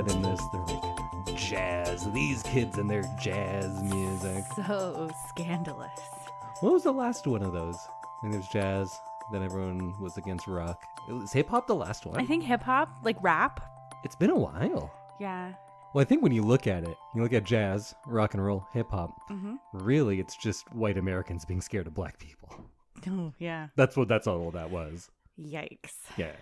said in this, they're like, jazz. These kids and their jazz music. So scandalous. What was the last one of those? I think there's jazz, then everyone was against rock. Was hip-hop the last one? I think hip-hop, like rap. It's been a while. Yeah. Well, I think when you look at it, you look at jazz, rock and roll, hip-hop, really it's just white Americans being scared of black people. Oh, yeah. That's all that was. Yikes. Yeah.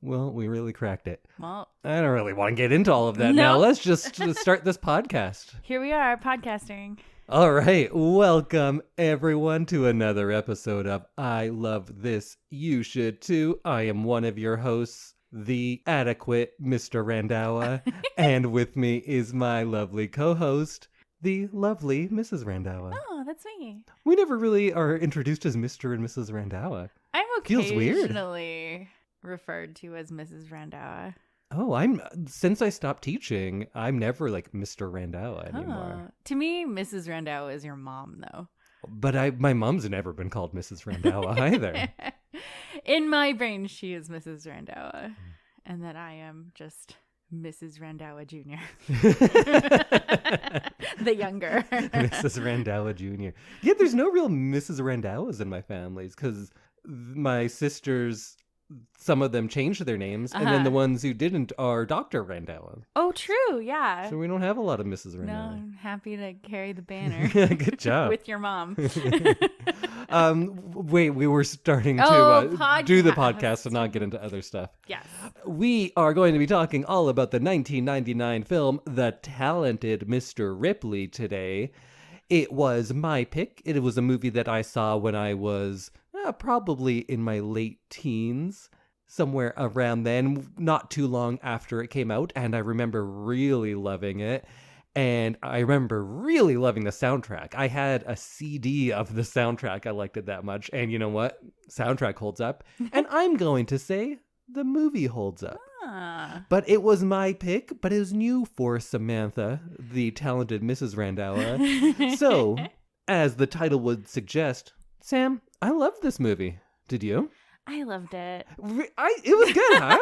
Well, we really cracked it. Well, I don't really want to get into all of that No. now. Let's just start this podcast. here we are, podcasting. All right. Welcome, everyone, to another episode of I Love This, You Should Too. I am one of your hosts, the adequate Mr. Randhawa. And with me is my lovely co-host, the lovely Mrs. Randhawa. Oh, that's me. We never really are introduced as Mr. and Mrs. Randhawa. I'm Feels weird. occasionally referred to as Mrs. Randhawa. Oh, since I stopped teaching, I'm never like Mr. Randhawa anymore. Oh. To me, Mrs. Randhawa is your mom, though. But my mom's never been called Mrs. Randhawa either. In my brain, she is Mrs. Randhawa. And that I am just Mrs. Randhawa Jr. The younger. Mrs. Randhawa Jr. Yeah, there's no real Mrs. Randhawas in my families because my sisters, some of them changed their names, and then the ones who didn't are Dr. Randhawa. Oh, true. Yeah. So we don't have a lot of Mrs. No, Randhawa. I'm happy to carry the banner. Good job. With your mom. Wait, we were starting to do the podcast and not get into other stuff. Yes. We are going to be talking all about the 1999 film, The Talented Mr. Ripley, today. It was my pick. It was a movie that I saw when I was probably in my late teens, somewhere around then, not too long after it came out, and I remember really loving it. And I remember really loving the soundtrack. I had a CD of the soundtrack. I liked it that much. And you know what? Soundtrack holds up. And I'm going to say the movie holds up. But it was my pick, but it was new for Samantha, the talented Mrs. Randhawa. So, as the title would suggest, Sam, I loved this movie. Did you? I loved it. It was good, huh?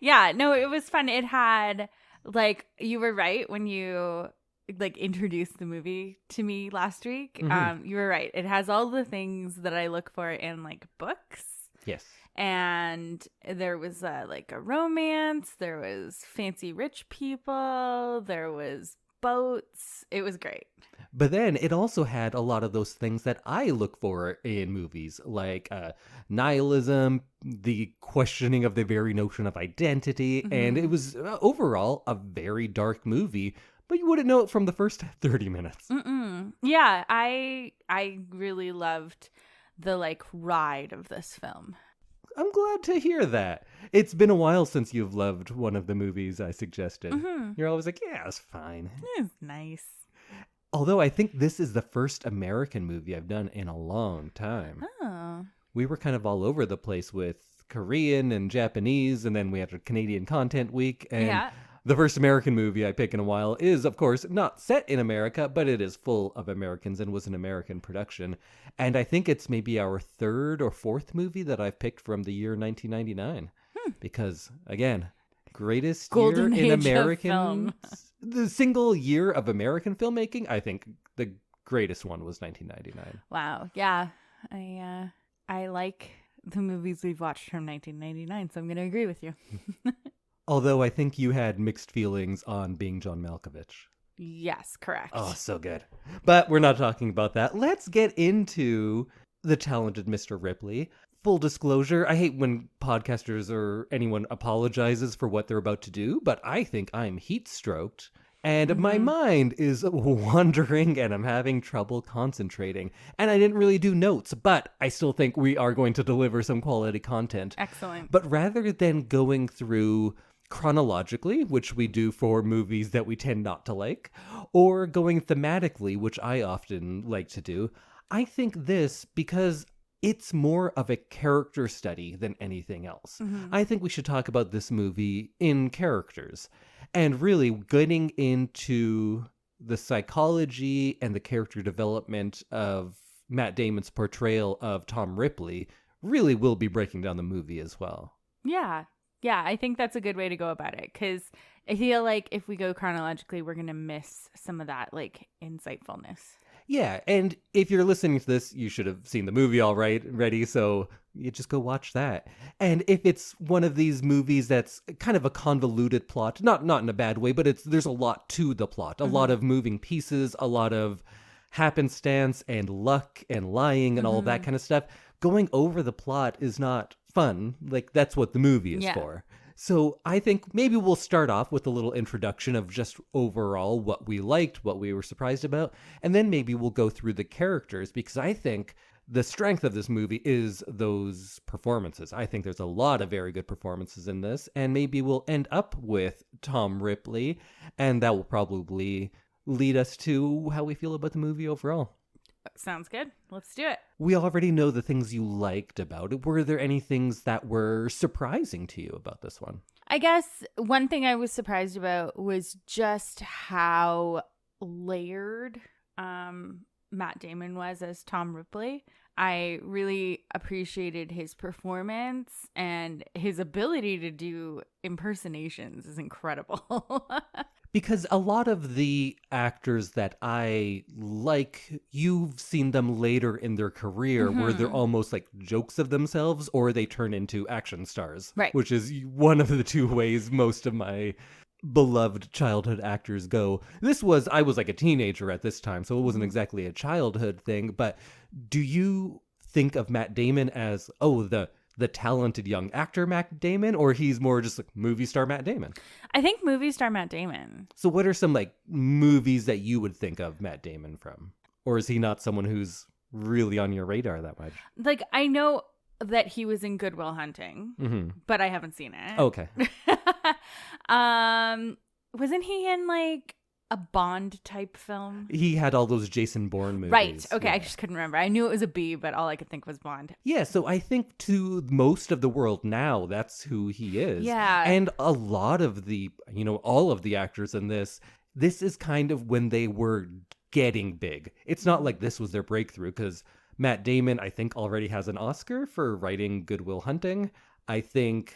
Yeah, no, it was fun. It had, like, you were right when you, like, introduced the movie to me last week. You were right. It has all the things that I look for in, like, books. Yes. And there was, like, a romance. There was fancy rich people. There was boats. It was great. But then it also had a lot of those things that I look for in movies, like nihilism, the questioning of the very notion of identity, and it was overall a very dark movie, but you wouldn't know it from the first 30 minutes. Yeah, I really loved the, like, ride of this film. I'm glad to hear that. It's been a while since you've loved one of the movies I suggested. You're always like, yeah, it's fine. It's nice. Although I think this is the first American movie I've done in a long time. Oh. We were kind of all over the place with Korean and Japanese, and then we had a Canadian Content Week. And the first American movie I pick in a while is, of course, not set in America, but it is full of Americans and was an American production. And I think it's maybe our third or fourth movie that I've picked from the year 1999. Because, again, greatest Golden year in age American... of film. The single year of American filmmaking, I think the greatest one was 1999. Wow. Yeah. I like the movies we've watched from 1999, so I'm going to agree with you. Although I think you had mixed feelings on Being John Malkovich. Yes, correct. Oh, so good. But we're not talking about that. Let's get into The Talented Mr. Ripley. Full disclosure, I hate when podcasters or anyone apologizes for what they're about to do, but I think I'm heat-stroked, and my mind is wandering, and I'm having trouble concentrating. And I didn't really do notes, but I still think we are going to deliver some quality content. Excellent. But rather than going through chronologically, which we do for movies that we tend not to like, or going thematically, which I often like to do, I think this, because it's more of a character study than anything else. I think we should talk about this movie in characters and really getting into the psychology and the character development of Matt Damon's portrayal of Tom Ripley really will be breaking down the movie as well. Yeah. Yeah, I think that's a good way to go about it, because I feel like if we go chronologically, we're going to miss some of that, like, insightfulness. Yeah, and if you're listening to this, you should have seen the movie already, so you just go watch that. And if it's one of these movies that's kind of a convoluted plot, not in a bad way, but there's a lot to the plot, a lot of moving pieces, a lot of happenstance and luck and lying and all that kind of stuff, going over the plot is not fun. Like, that's what the movie is for. So I think maybe we'll start off with a little introduction of just overall what we liked, what we were surprised about, and then maybe we'll go through the characters, because I think the strength of this movie is those performances. I think there's a lot of very good performances in this, and maybe we'll end up with Tom Ripley, and that will probably lead us to how we feel about the movie overall. Sounds good. Let's do it. We already know the things you liked about it. Were there any things that were surprising to you about this one? I guess one thing I was surprised about was just how layered Matt Damon was as Tom Ripley. I really appreciated his performance, and his ability to do impersonations is incredible. Because a lot of the actors that I like, you've seen them later in their career where they're almost like jokes of themselves, or they turn into action stars. Right. Which is one of the two ways most of my beloved childhood actors go. I was like a teenager at this time, so it wasn't exactly a childhood thing. But do you think of Matt Damon as, the talented young actor Matt Damon, or he's more just like movie star Matt Damon? I think movie star Matt Damon. So what are some like movies that you would think of Matt Damon from? Or is he not someone who's really on your radar that much? Like, I know that he was in Good Will Hunting, but I haven't seen it. Okay. Wasn't he in like a Bond type film? He had all those Jason Bourne movies. Right. Okay. Yeah. I just couldn't remember. I knew it was a B, but all I could think was Bond. Yeah. So I think to most of the world now, that's who he is. Yeah. And a lot of all of the actors in this is kind of when they were getting big. It's not like this was their breakthrough, because Matt Damon, I think, already has an Oscar for writing Good Will Hunting. I think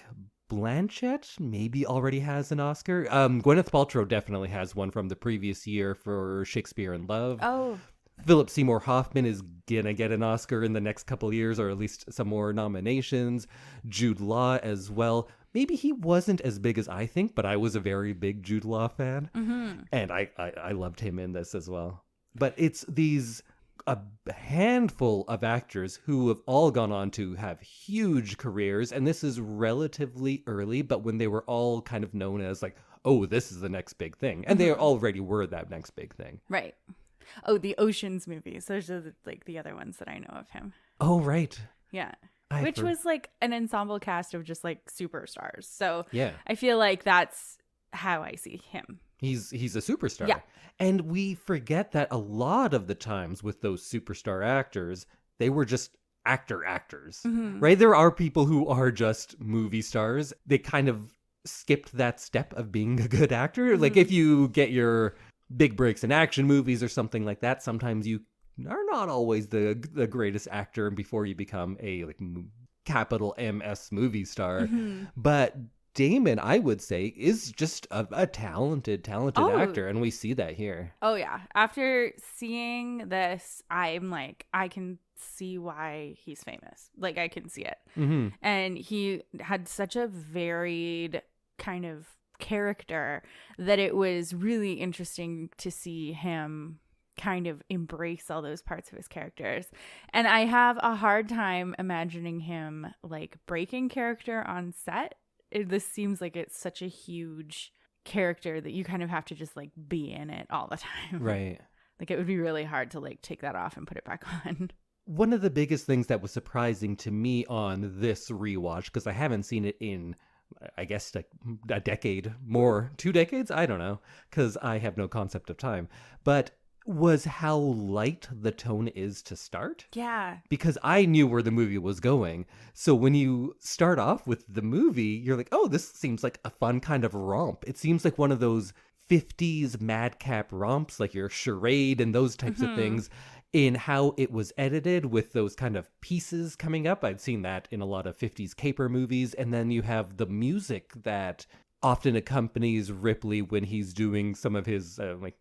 Blanchett maybe already has an Oscar. Gwyneth Paltrow definitely has one from the previous year for Shakespeare in Love. Oh. Philip Seymour Hoffman is gonna get an Oscar in the next couple of years, or at least some more nominations. Jude Law as well. Maybe he wasn't as big as I think, but I was a very big Jude Law fan. And I loved him in this as well. But it's a handful of actors who have all gone on to have huge careers, and this is relatively early, but when they were all kind of known as like, oh, this is the next big thing, and they already were that next big thing. Right. Oh, the Ocean's movies. Those are like the other ones that I know of him. Oh, right. Yeah. Which was like an ensemble cast of just like superstars. So yeah, I feel like that's how I see him. He's a superstar. Yeah. And we forget that a lot of the times with those superstar actors, they were just actors, right? There are people who are just movie stars. They kind of skipped that step of being a good actor. Like if you get your big breaks in action movies or something like that, sometimes you are not always the greatest actor before you become a like capital MS movie star. But Damon, I would say, is just a talented actor, and we see that here. Oh, yeah. After seeing this, I'm like, I can see why he's famous. Like, I can see it. And he had such a varied kind of character that it was really interesting to see him kind of embrace all those parts of his characters. And I have a hard time imagining him, like, breaking character on set. This seems like it's such a huge character that you kind of have to just like be in it all the time. Right. Like it would be really hard to like take that off and put it back on. One of the biggest things that was surprising to me on this rewatch, because I haven't seen it in, I guess, like a decade, more, 2 decades? I don't know, because I have no concept of time. But was how light the tone is to start. Yeah. Because I knew where the movie was going. So when you start off with the movie, you're like, oh, this seems like a fun kind of romp. It seems like one of those 50s madcap romps, like your charade and those types of things. in how it was edited with those kind of pieces coming up. I'd seen that in a lot of 50s caper movies. And then you have the music that often accompanies Ripley when he's doing some of his,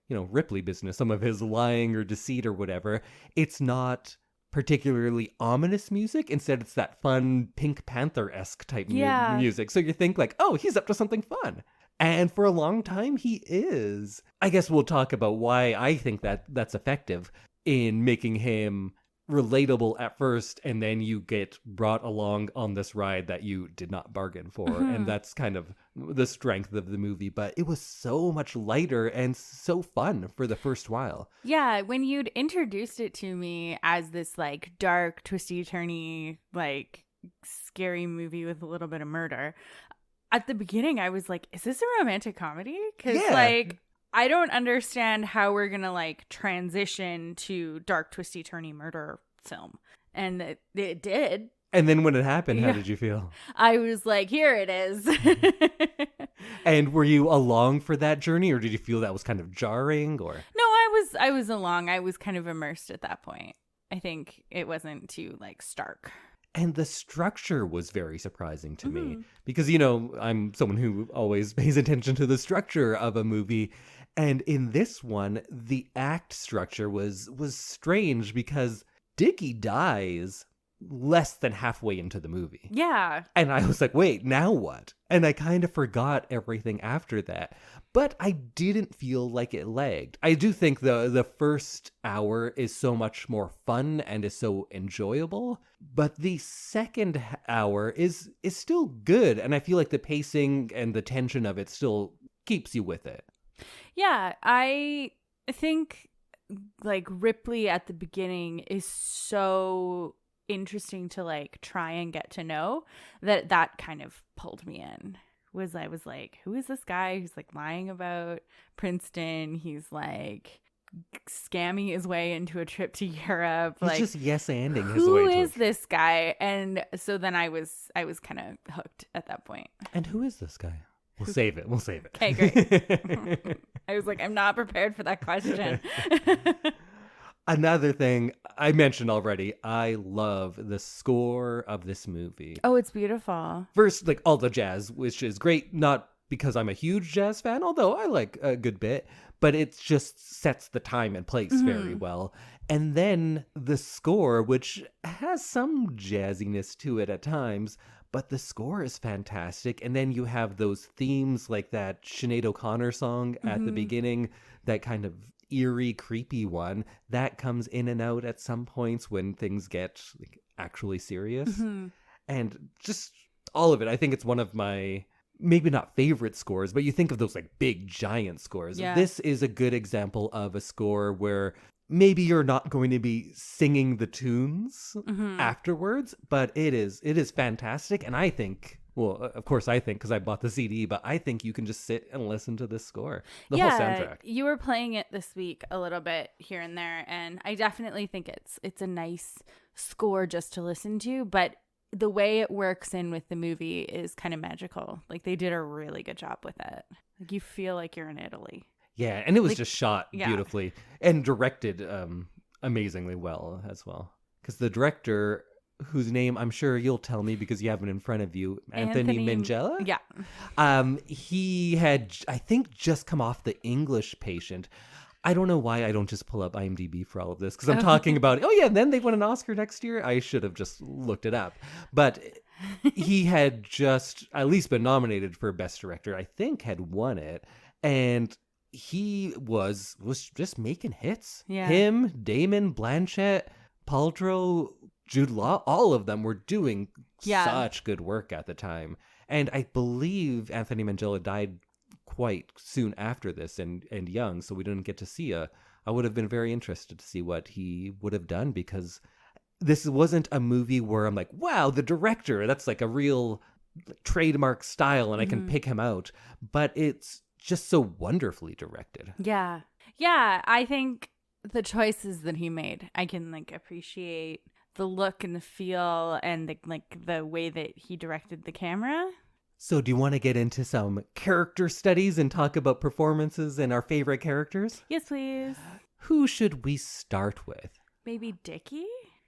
Ripley business, some of his lying or deceit or whatever. It's not particularly ominous music. Instead, it's that fun Pink Panther-esque type music. So you think like, oh, he's up to something fun. And for a long time, he is. I guess we'll talk about why I think that that's effective in making him relatable at first, and then you get brought along on this ride that you did not bargain for. And that's kind of the strength of the movie. But it was so much lighter and so fun for the first while. Yeah, when you'd introduced it to me as this like dark, twisty, turny, like scary movie with a little bit of murder, at the beginning I was like, is this a romantic comedy? Because like I don't understand how we're gonna like transition to dark, twisty, turny murder film. And it did. And then when it happened, how did you feel? I was like, here it is. And were you along for that journey, or did you feel that was kind of jarring? Or no, I was along. I was kind of immersed at that point. I think it wasn't too like stark. And the structure was very surprising to me because, you know, I'm someone who always pays attention to the structure of a movie. And in this one, the act structure was strange because Dickie dies less than halfway into the movie. Yeah. And I was like, wait, now what? And I kind of forgot everything after that. But I didn't feel like it lagged. I do think the first hour is so much more fun and is so enjoyable. But the second hour is still good. And I feel like the pacing and the tension of it still keeps you with it. Yeah, I think like Ripley at the beginning is so interesting to like try and get to know that kind of pulled me in. I was like, who is this guy who's like lying about Princeton? He's like scamming his way into a trip to Europe. He's like just yes-anding his way. Who is this guy? And so then I was kind of hooked at that point. And who is this guy? We'll save it. Okay, great. I was like, I'm not prepared for that question. Another thing I mentioned already, I love the score of this movie. Oh, it's beautiful. First, like all the jazz, which is great, not because I'm a huge jazz fan, although I like a good bit, but it just sets the time and place very well. And then the score, which has some jazziness to it at times, but the score is fantastic. And then you have those themes like that Sinead O'Connor song at the beginning, that kind of eerie, creepy one that comes in and out at some points when things get like actually serious. And just all of it. I think it's one of my maybe not favorite scores, but you think of those like big giant scores. Yeah. This is a good example of a score where maybe you're not going to be singing the tunes afterwards, but it is fantastic. And I think, well, of course I think because I bought the CD, but I think you can just sit and listen to this score, the whole soundtrack. You were playing it this week a little bit here and there, and I definitely think it's a nice score just to listen to, but the way it works in with the movie is kind of magical. Like they did a really good job with it. Like you feel like you're in Italy. Yeah, and it was just shot beautifully and directed amazingly well as well. Because the director, whose name I'm sure you'll tell me because you have it in front of you, Anthony Minghella? Yeah. He had, I think, just come off The English Patient. I don't know why I don't just pull up IMDb for all of this because I'm talking about, and then they won an Oscar next year. I should have just looked it up. But he had just at least been nominated for Best Director. I think had won it. And he was just making hits. Yeah. Him, Damon, Blanchett, Paltrow, Jude Law, all of them were doing such good work at the time. And I believe Anthony Minghella died quite soon after this and young, so we didn't get to see I would have been very interested to see what he would have done, because this wasn't a movie where I'm like, wow, the director, that's like a real trademark style and I can pick him out, but it's just so wonderfully directed. Yeah, I think the choices that he made, I can like appreciate the look and the feel and the way that he directed the camera. So do you want to get into some character studies and talk about performances and our favorite characters? Yes, please. Who should we start with? Maybe Dickie?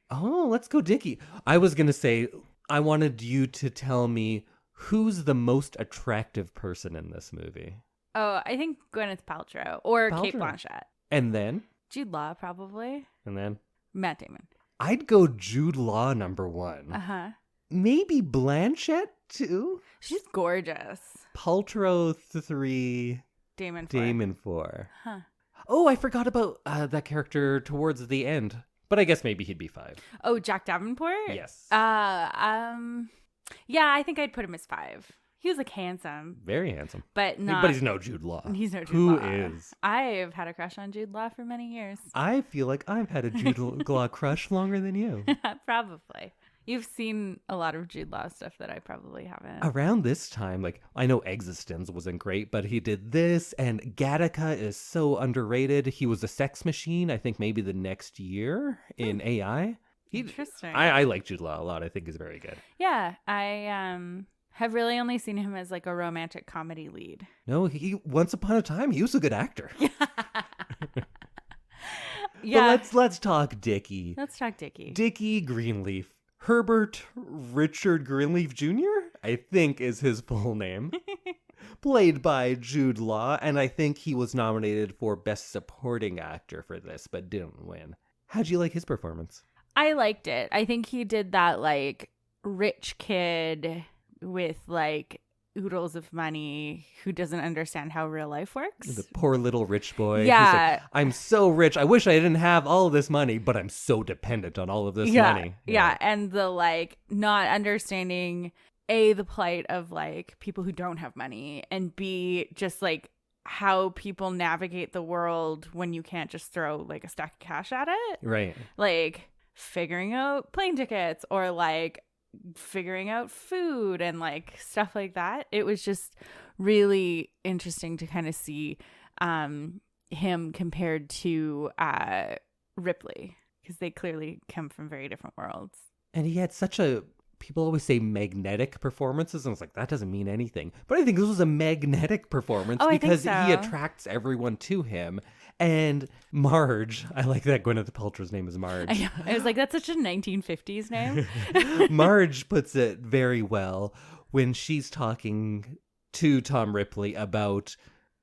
Oh, let's go Dickie. I was going to say, I wanted you to tell me who's the most attractive person in this movie. Oh, I think Gwyneth Paltrow or Cate Paltrow. Blanchett. And then? Jude Law, probably. And then? Matt Damon. I'd go Jude Law number 1. Uh-huh. Maybe Blanchett 2? She's gorgeous. Paltrow 3. Damon 4. Damon 4. Huh. Oh, I forgot about that character towards the end. But I guess maybe he'd be 5. Oh, Jack Davenport? Yes. Yeah, I think I'd put him as 5. He was like handsome. Very handsome. But he's no Jude Law. He's no Jude Who Law. is? I've had a crush on Jude Law for many years. I feel like I've had a Jude Law crush longer than you. Probably. You've seen a lot of Jude Law stuff that I probably haven't. Around this time, like, I know Existence wasn't great, but he did this, and Gattaca is so underrated. He was a sex machine, I think maybe the next year in AI. Interesting. I like Jude Law a lot. I think he's very good. Yeah, I have really only seen him as like a romantic comedy lead. No, once upon a time, he was a good actor. Yeah. But let's talk Dickie. Let's talk Dickie. Dickie Greenleaf. Herbert Richard Greenleaf Jr., I think is his full name. Played by Jude Law, and I think he was nominated for Best Supporting Actor for this, but didn't win. How'd you like his performance? I liked it. I think he did that like rich kid with like oodles of money who doesn't understand how real life works. The poor little rich boy. Yeah. He's like, I'm so rich. I wish I didn't have all of this money, but I'm so dependent on all of this money. Yeah. And the like not understanding A, the plight of like people who don't have money, and B, just like how people navigate the world when you can't just throw like a stack of cash at it. Right. Like figuring out plane tickets or like figuring out food and like stuff like that. It was just really interesting to kind of see him compared to Ripley, because they clearly come from very different worlds. And he had such a, people always say magnetic performances, and I was like, that doesn't mean anything. But I think this was a magnetic performance because he attracts everyone to him. And Marge, I like that Gwyneth Paltrow's name is Marge. I know. I was like, that's such a 1950s name. Marge puts it very well when she's talking to Tom Ripley about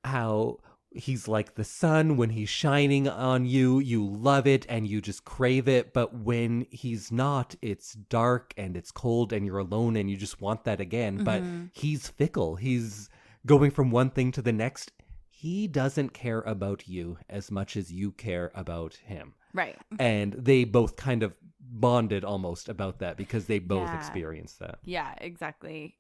how he's like the sun. When he's shining on you, you love it and you just crave it. But when he's not, it's dark and it's cold and you're alone and you just want that again. Mm-hmm. But he's fickle. He's going from one thing to the next. He doesn't care about you as much as you care about him. Right. And they both kind of bonded almost about that because they both experienced that. Yeah, exactly.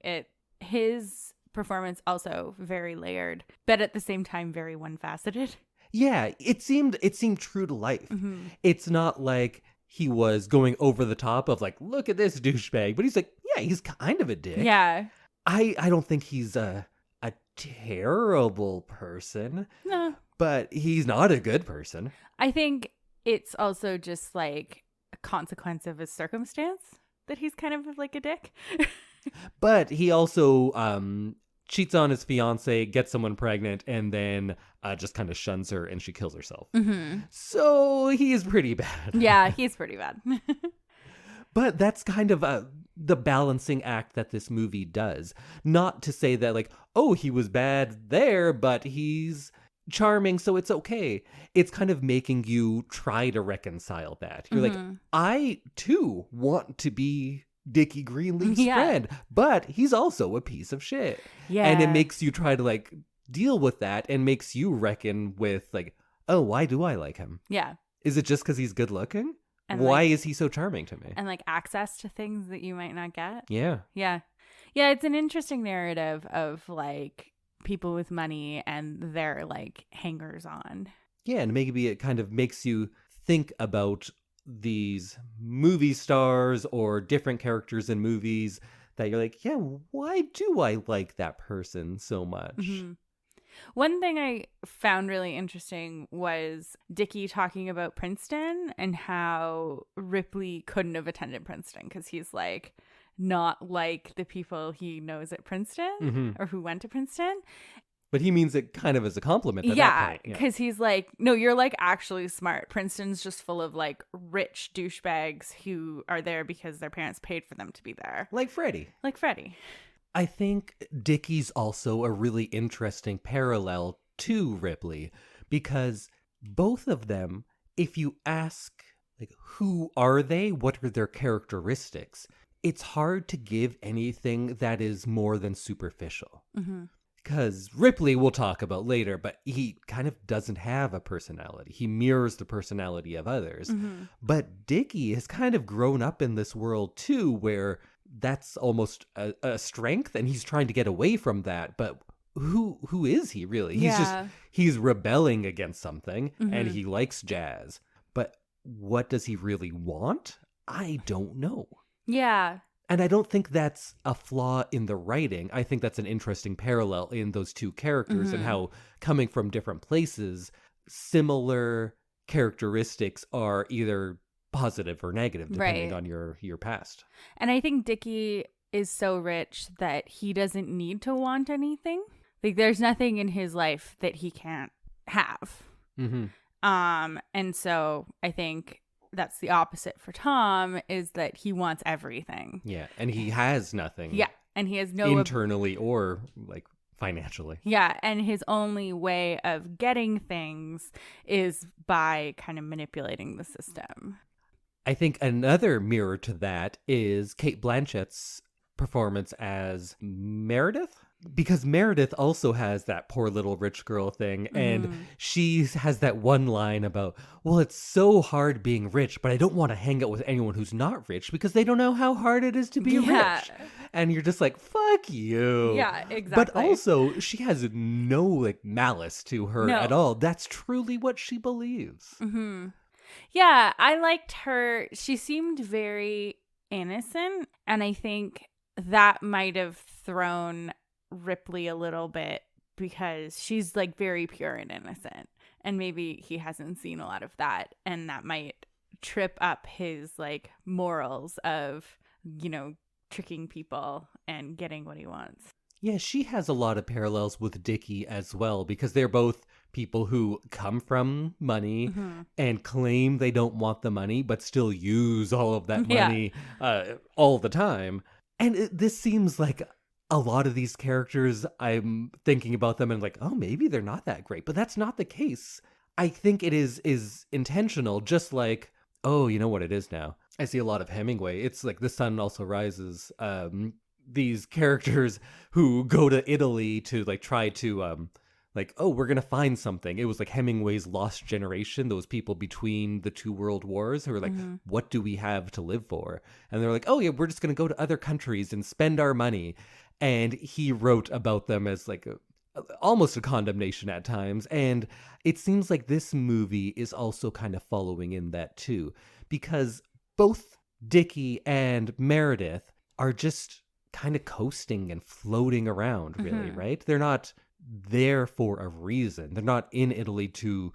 His performance also very layered, but at the same time very one-faceted. Yeah, it seemed true to life. Mm-hmm. It's not like he was going over the top of like, look at this douchebag, but he's like, yeah, he's kind of a dick. Yeah. I don't think he's a terrible person. No. But he's not a good person. I think it's also just like a consequence of his circumstance that he's kind of like a dick. But he also cheats on his fiance, gets someone pregnant, and then just kind of shuns her and she kills herself. Mm-hmm. So he is pretty bad. Yeah, he's pretty bad. But that's kind of the balancing act that this movie does. Not to say that like, oh, he was bad there, but he's charming, so it's okay. It's kind of making you try to reconcile that. You're like, I too want to be Dickie Greenleaf's friend, but he's also a piece of shit. Yeah. And it makes you try to like deal with that and makes you reckon with like, oh, why do I like him? Yeah. Is it just because he's good looking? And why is he so charming to me? And like access to things that you might not get. Yeah. Yeah. Yeah, it's an interesting narrative of like people with money and their like hangers on. Yeah, and maybe it kind of makes you think about these movie stars or different characters in movies that you're like, yeah, why do I like that person so much? Mm-hmm. One thing I found really interesting was Dickie talking about Princeton and how Ripley couldn't have attended Princeton because he's like not like the people he knows at Princeton or who went to Princeton. But he means it kind of as a compliment at that Yeah, point. Yeah, because he's like, no, you're like actually smart. Princeton's just full of like rich douchebags who are there because their parents paid for them to be there. like Freddie. Like Freddie. I think Dickie's also a really interesting parallel to Ripley because both of them, if you ask, like, who are they? What are their characteristics? It's hard to give anything that is more than superficial. Mm-hmm. Because Ripley we'll talk about later, but he kind of doesn't have a personality. He mirrors the personality of others. Mm-hmm. But Dickie has kind of grown up in this world too, where that's almost a strength, and he's trying to get away from that. But who is he really? He's rebelling against something, and he likes jazz. But what does he really want? I don't know. Yeah. And I don't think that's a flaw in the writing. I think that's an interesting parallel in those two characters and how, coming from different places, similar characteristics are either positive or negative, depending on your past. And I think Dickie is so rich that he doesn't need to want anything. Like, there's nothing in his life that he can't have. Mm-hmm. And so I think that's the opposite for Tom, is that he wants everything. Yeah, and he has nothing. Yeah, and he has no internally or like financially. Yeah, and his only way of getting things is by kind of manipulating the system. I think another mirror to that is Cate Blanchett's performance as Meredith. Because Meredith also has that poor little rich girl thing, and she has that one line about, well, it's so hard being rich, but I don't want to hang out with anyone who's not rich because they don't know how hard it is to be rich. And you're just like, fuck you. Yeah, exactly. But also, she has no like malice to her at all. That's truly what she believes. Mm-hmm. Yeah, I liked her. She seemed very innocent, and I think that might have thrown Ripley a little bit because she's like very pure and innocent, and maybe he hasn't seen a lot of that, and that might trip up his like morals of, you know, tricking people and getting what he wants. Yeah, she has a lot of parallels with Dickie as well, because they're both people who come from money and claim they don't want the money, but still use all of that money all the time. And this seems like a lot of these characters, I'm thinking about them and like, oh, maybe they're not that great. But that's not the case. I think it is intentional, just like, oh, you know what it is now? I see a lot of Hemingway. It's like The Sun Also Rises. These characters who go to Italy to like try to like, oh, we're going to find something. It was like Hemingway's Lost Generation, those people between the two world wars who were like, what do we have to live for? And they're like, oh, yeah, we're just going to go to other countries and spend our money. And he wrote about them as like almost a condemnation at times. And it seems like this movie is also kind of following in that too, because both Dickie and Meredith are just kind of coasting and floating around, really, right? They're not there for a reason. They're not in Italy to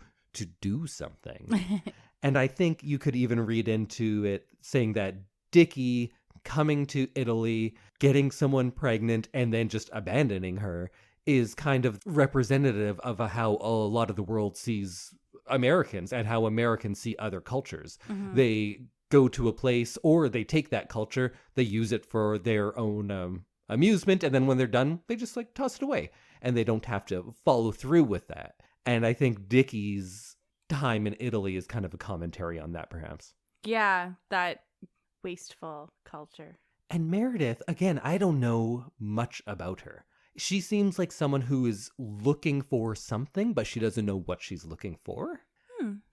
do something. And I think you could even read into it saying that Dickie coming to Italy, getting someone pregnant, and then just abandoning her is kind of representative of how a lot of the world sees Americans and how Americans see other cultures. They go to a place, or they take that culture, they use it for their own amusement, and then when they're done, they just like toss it away, and they don't have to follow through with that. And I think Dickie's time in Italy is kind of a commentary on that, perhaps. Yeah, that wasteful culture. And Meredith, again, I don't know much about her. She seems like someone who is looking for something, but she doesn't know what she's looking for.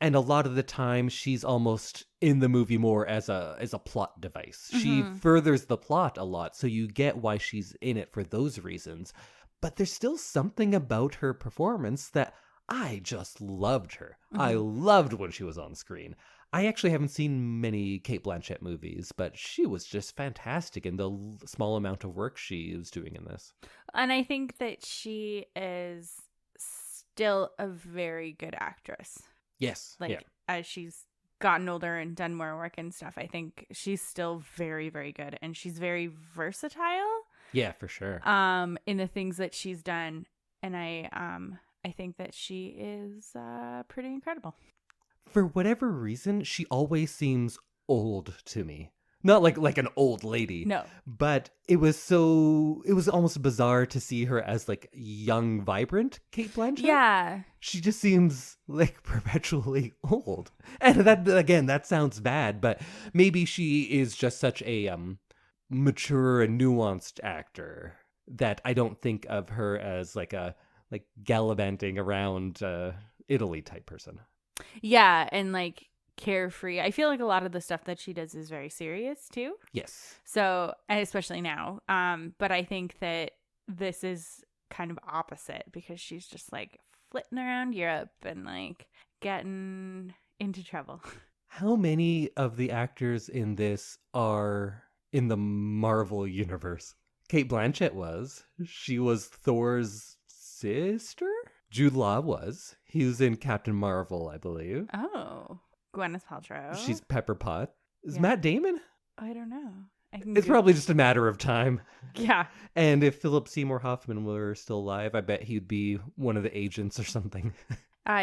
And a lot of the time, she's almost in the movie more as a plot device. She furthers the plot a lot, so you get why she's in it for those reasons. But there's still something about her performance that I just loved her. I loved when she was on screen. I actually haven't seen many Cate Blanchett movies, but she was just fantastic in the small amount of work she was doing in this. And I think that she is still a very good actress. Yes. Like, as she's gotten older and done more work and stuff, I think she's still very, very good. And she's very versatile. Yeah, for sure. In the things that she's done. And I think that she is pretty incredible. For whatever reason, she always seems old to me. Not like an old lady. No. But it was almost bizarre to see her as like young, vibrant Cate Blanchett. Yeah. She just seems like perpetually old. And that sounds bad, but maybe she is just such a mature and nuanced actor that I don't think of her as like gallivanting around Italy type person. Yeah, and like carefree. I feel like a lot of the stuff that she does is very serious too. Yes. So, and especially now. But I think that this is kind of opposite because she's just like flitting around Europe and like getting into trouble. How many of the actors in this are in the Marvel universe? Cate Blanchett was. She was Thor's sister? Jude Law was. He was in Captain Marvel, I believe. Oh. Gwyneth Paltrow. She's Pepper Potts. Is Yeah. Matt Damon? I don't know. It's probably just a matter of time. Yeah. And if Philip Seymour Hoffman were still alive, I bet he'd be one of the agents or something.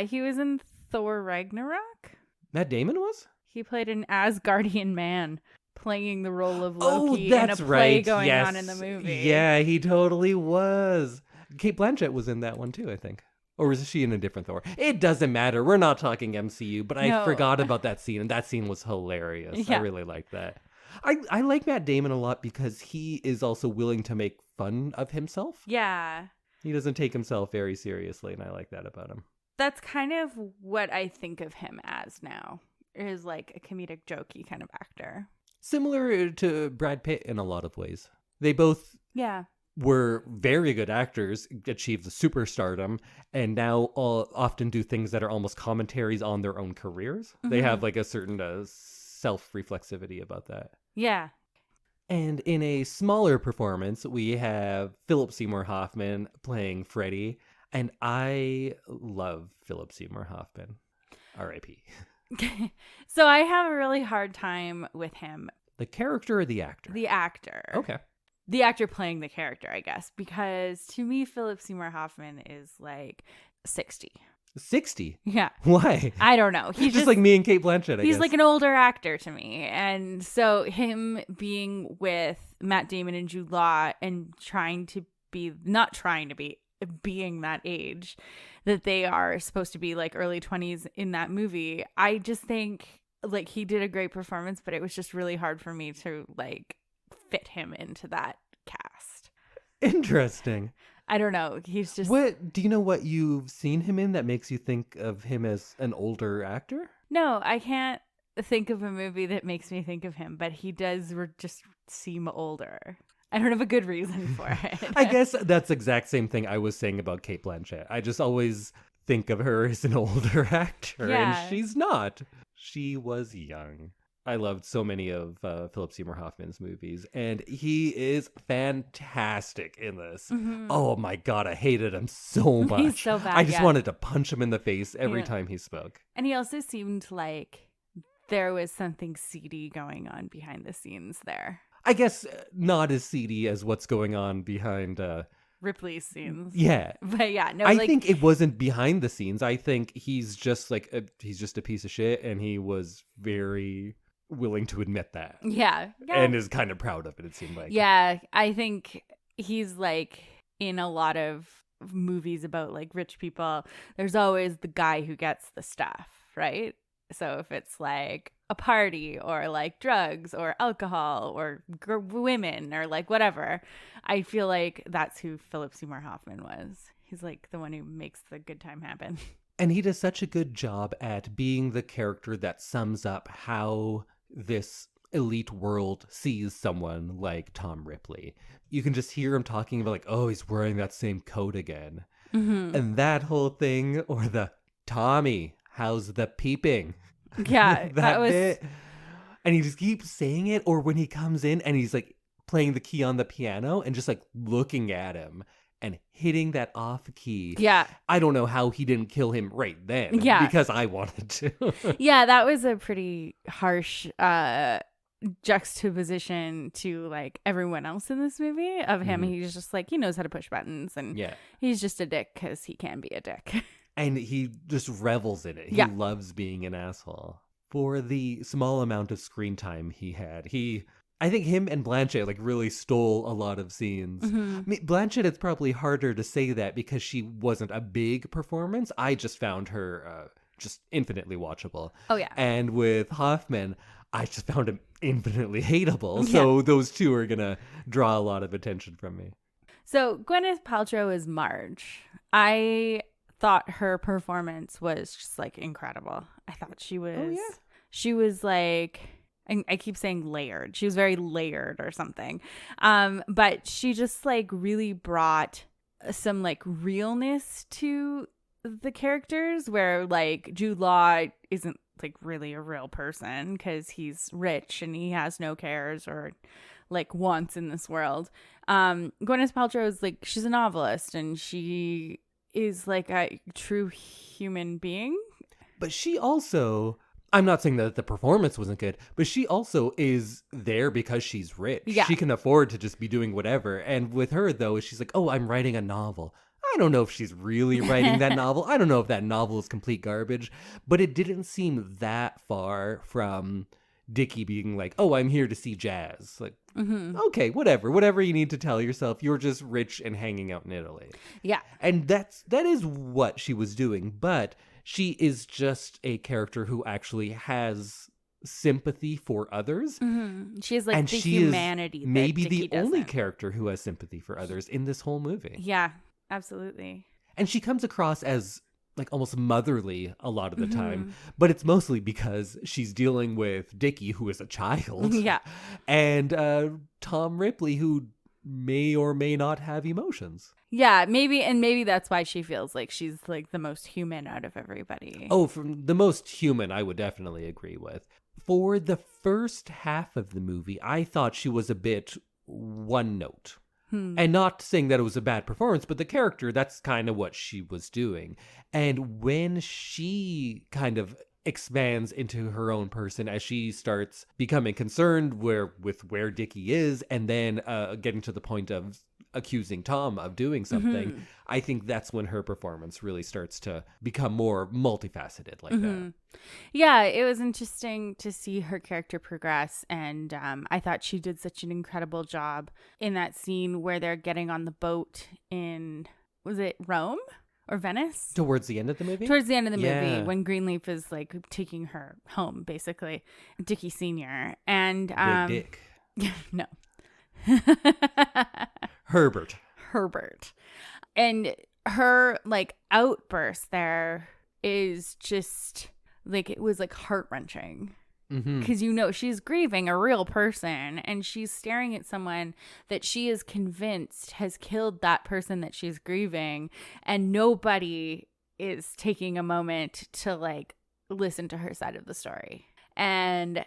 He was in Thor Ragnarok. Matt Damon was? He played an Asgardian man playing the role of Loki that's in a play right. going Yes. on in the movie. Yeah, he totally was. Cate Blanchett was in that one too, I think. Or was she in a different Thor? It doesn't matter. We're not talking MCU, but I forgot about that scene, and that scene was hilarious. Yeah. I really liked that. I like Matt Damon a lot because he is also willing to make fun of himself. Yeah. He doesn't take himself very seriously, and I like that about him. That's kind of what I think of him as now. Is like a comedic jokey kind of actor. Similar to Brad Pitt in a lot of ways. They both were very good actors, achieved the superstardom, and now often do things that are almost commentaries on their own careers. Mm-hmm. They have like a certain self-reflexivity about that. Yeah. And in a smaller performance, we have Philip Seymour Hoffman playing Freddy, and I love Philip Seymour Hoffman. R.I.P. So I have a really hard time with him. The character or the actor? The actor. Okay. The actor playing the character, I guess, because to me, Philip Seymour Hoffman is like 60. 60? Yeah. Why? I don't know. He's just like me and Cate Blanchett, I He's guess. like an older actor to me. And so him being with Matt Damon and Jude Law and being that age that they are supposed to be like early 20s in that movie, I just think like he did a great performance, but it was just really hard for me to like fit him into that cast. Interesting. I don't know. He's just... What do you know what you've seen him in that makes you think of him as an older actor? No, I can't think of a movie that makes me think of him, but he does just seem older. I don't have a good reason for it. I guess that's the exact same thing I was saying about Cate Blanchett. I just always think of her as an older actor, and she's not. She was young. I loved so many of Philip Seymour Hoffman's movies, and he is fantastic in this. Mm-hmm. Oh my God, I hated him so much. He's so bad. I just wanted to punch him in the face every time he spoke. And he also seemed like there was something seedy going on behind the scenes there. I guess not as seedy as what's going on behind Ripley's scenes. Yeah. But yeah, no, I think it wasn't behind the scenes. I think he's just like he's just a piece of shit, and he was very willing to admit that. Yeah. And is kind of proud of it, it seemed like. Yeah, I think he's like in a lot of movies about like rich people, there's always the guy who gets the stuff, right? So if it's like a party or like drugs or alcohol or women or like whatever, I feel like that's who Philip Seymour Hoffman was. He's like the one who makes the good time happen. And he does such a good job at being the character that sums up how this elite world sees someone like Tom Ripley. You can just hear him talking about like, oh, he's wearing that same coat again. Mm-hmm. And that whole thing, or the Tommy, how's the peeping? Yeah, that was... bit. And he just keeps saying it, or when he comes in and he's like playing the key on the piano and just like looking at him and hitting that off key. Yeah. I don't know how he didn't kill him right then. Yeah. Because I wanted to. Yeah, that was a pretty harsh juxtaposition to like everyone else in this movie of him. He's just like, he knows how to push buttons, and he's just a dick because he can be a dick. And he just revels in it. He loves being an asshole. For the small amount of screen time he had, I think him and Blanchett like really stole a lot of scenes. I mean, Blanchett, it's probably harder to say that because she wasn't a big performance. I just found her just infinitely watchable. Oh, yeah. And with Hoffman, I just found him infinitely hateable. So those two are going to draw a lot of attention from me. So Gwyneth Paltrow is Marge. I thought her performance was just like incredible. I thought she was like, I keep saying layered. She was very layered or something. But she just like really brought some like realness to the characters, where like Jude Law isn't like really a real person because he's rich and he has no cares or like wants in this world. Gwyneth Paltrow is like, she's a novelist and she is like a true human being. But she also, I'm not saying that the performance wasn't good, but she also is there because she's rich. Yeah. She can afford to just be doing whatever. And with her, though, she's like, oh, I'm writing a novel. I don't know if she's really writing that novel. I don't know if that novel is complete garbage. But it didn't seem that far from Dickie being like, oh, I'm here to see jazz. Like, okay, whatever you need to tell yourself. You're just rich and hanging out in Italy. Yeah. And that is what she was doing. But she is just a character who actually has sympathy for others. She is like and the she humanity is maybe that Dickie the only doesn't. character who has sympathy for others in this whole movie. Yeah, absolutely. And she comes across as like almost motherly a lot of the time, but it's mostly because she's dealing with Dickie, who is a child. Yeah. And Tom Ripley, who may or may not have emotions. Yeah, maybe that's why she feels like she's like the most human out of everybody. Oh, from the most human, I would definitely agree with. For the first half of the movie, I thought she was a bit one note. And not saying that it was a bad performance, but the character, that's kind of what she was doing. And when she kind of expands into her own person as she starts becoming concerned with where Dickie is, and then getting to the point of accusing Tom of doing something, I think that's when her performance really starts to become more multifaceted like that. Yeah, it was interesting to see her character progress, and I thought she did such an incredible job in that scene where they're getting on the boat in, was it Rome or Venice? Towards the end of the movie? Towards the end of the movie, when Greenleaf is like taking her home, basically, Dickie Sr. And Big Dick. No. Herbert. And her like outburst there is just like, it was like heart-wrenching. Because she's grieving a real person, and she's staring at someone that she is convinced has killed that person that she's grieving, and nobody is taking a moment to like listen to her side of the story. And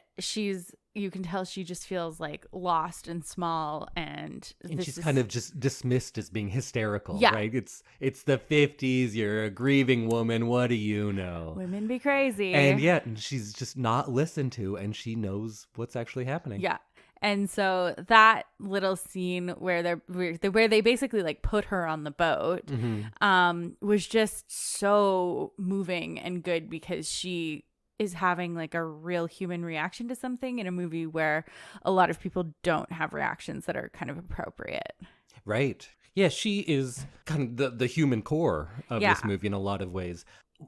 you can tell she just feels like lost and small, and she's kind of just dismissed as being hysterical, Yeah. right? It's the 50s, you're a grieving woman, what do you know? Women be crazy. And yet she's just not listened to, and she knows what's actually happening. Yeah. And so that little scene where they basically like put her on the boat was just so moving and good, because she is having like a real human reaction to something in a movie where a lot of people don't have reactions that are kind of appropriate. Right. Yeah, she is kind of the human core of this movie in a lot of ways.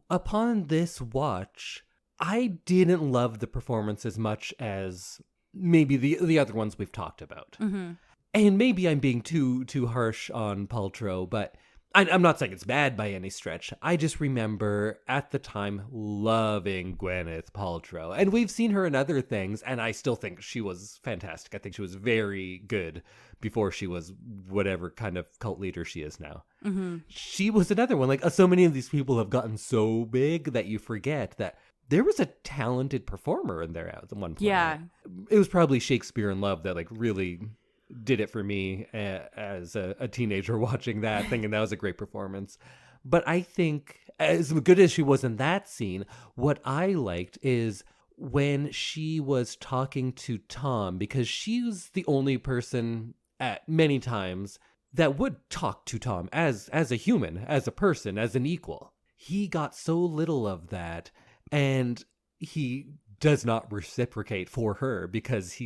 Upon this watch, I didn't love the performance as much as maybe the other ones we've talked about. And maybe I'm being too harsh on Paltrow, but I'm not saying it's bad by any stretch. I just remember at the time loving Gwyneth Paltrow. And we've seen her in other things, and I still think she was fantastic. I think she was very good before she was whatever kind of cult leader she is now. She was another one. Like, so many of these people have gotten so big that you forget that there was a talented performer in there at one point. Yeah. It was probably Shakespeare in Love that like really did it for me as a teenager watching that, thinking that was a great performance. But I think as good as she was in that scene, what I liked is when she was talking to Tom, because she was the only person at many times that would talk to Tom as a human, as a person, as an equal. He got so little of that, and he does not reciprocate for her because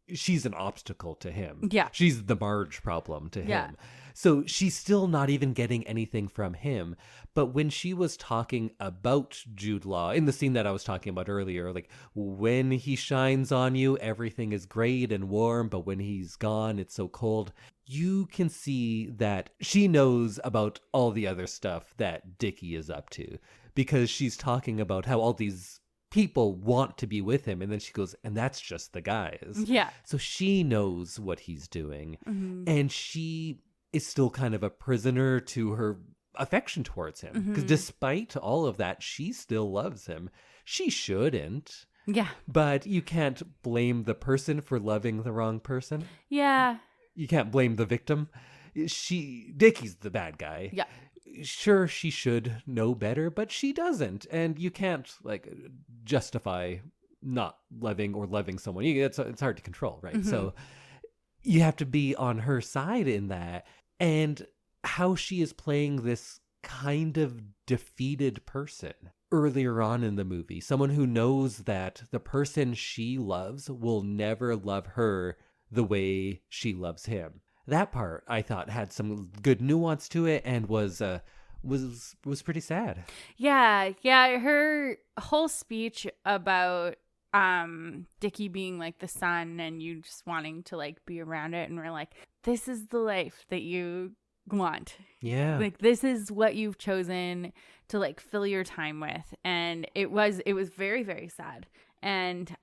she's an obstacle to him. Yeah. She's the Marge problem to Yeah. him. So she's still not even getting anything from him. But when she was talking about Jude Law in the scene that I was talking about earlier, like, when he shines on you, everything is great and warm, but when he's gone, it's so cold. You can see that she knows about all the other stuff that Dickie is up to, because she's talking about how all these people want to be with him, and then she goes, and that's just the guys. Yeah. So she knows what he's doing, Mm-hmm. and she is still kind of a prisoner to her affection towards him, because Mhm. despite all of that, she still loves him. She shouldn't, Yeah. but you can't blame the person for loving the wrong person. Yeah. You can't blame the victim. Dickie's the bad guy. Yeah. Sure, she should know better, but she doesn't, and you can't justify not loving or loving someone. It's hard to control, right? Mhm. So you have to be on her side in that, and how she is playing this kind of defeated person earlier on in the movie, someone who knows that the person she loves will never love her the way she loves him. That part, I thought, had some good nuance to it, and was pretty sad. Yeah. Yeah. Her whole speech about Dickie being like the sun and you just wanting to like be around it, and we're like, this is the life that you want. Yeah. Like, this is what you've chosen to like fill your time with. And it was very, very sad. And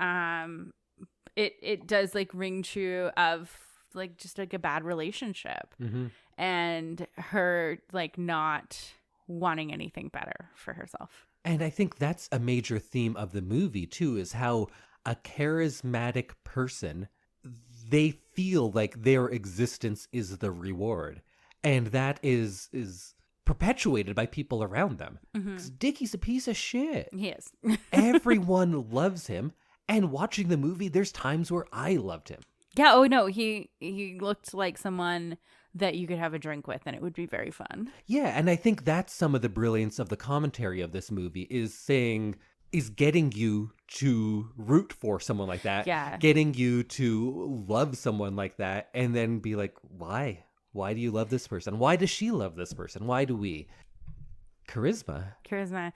it does like ring true of like just like a bad relationship, Mm-hmm. and her like not wanting anything better for herself. And I think that's a major theme of the movie too, is how a charismatic person, they feel like their existence is the reward. And that is perpetuated by people around them. Mm-hmm. 'Cause Dickie's a piece of shit. He is. Everyone loves him. And watching the movie, there's times where I loved him. Yeah. Oh no, he looked like someone that you could have a drink with, and it would be very fun. Yeah, and I think that's some of the brilliance of the commentary of this movie, is getting you to root for someone like that. Yeah. Getting you to love someone like that, and then be like, why? Why do you love this person? Why does she love this person? Why do we? Charisma.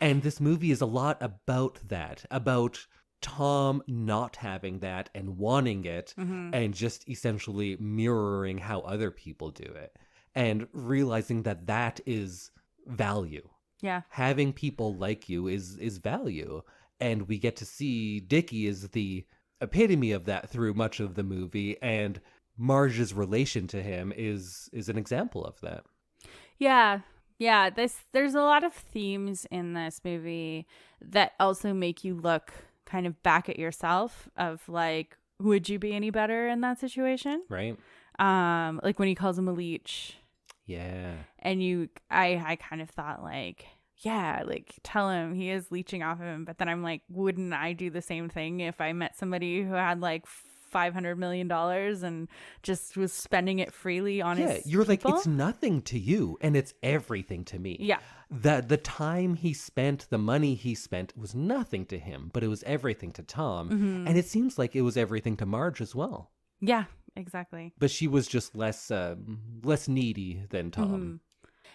And this movie is a lot about that, about Tom not having that and wanting it, Mm-hmm. and just essentially mirroring how other people do it, and realizing that that is value. Yeah. Having people like you is value, and we get to see Dickie is the epitome of that through much of the movie, and Marge's relation to him is an example of that. Yeah. Yeah. There's a lot of themes in this movie that also make you look kind of back at yourself, of like, would you be any better in that situation? Right? Like when he calls him a leech. Yeah. And I kind of thought like, yeah, like tell him he is leeching off of him. But then I'm like, wouldn't I do the same thing if I met somebody who had like $500 million and just was spending it freely on his You're people? like, it's nothing to you, and it's everything to me. Yeah. The time he spent, the money he spent was nothing to him, but it was everything to Tom. Mm-hmm. And it seems like it was everything to Marge as well. Yeah, exactly. But she was just less needy than Tom. Mm-hmm.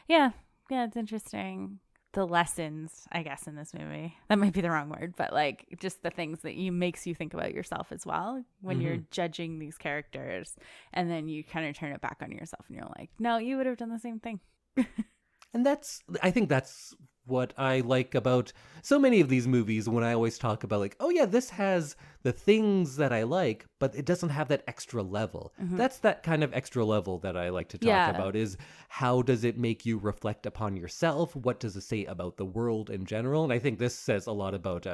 Yeah, it's interesting. The lessons, I guess, in this movie. That might be the wrong word, but like just the things that makes you think about yourself as well when you're judging these characters, and then you kind of turn it back on yourself and you're like, no, you would have done the same thing. And I think that's what I like about so many of these movies, when I always talk about like, oh yeah, this has the things that I like, but it doesn't have that extra level. Mm-hmm. That's that kind of extra level that I like to talk about, is how does it make you reflect upon yourself? What does it say about the world in general? And I think this says a lot about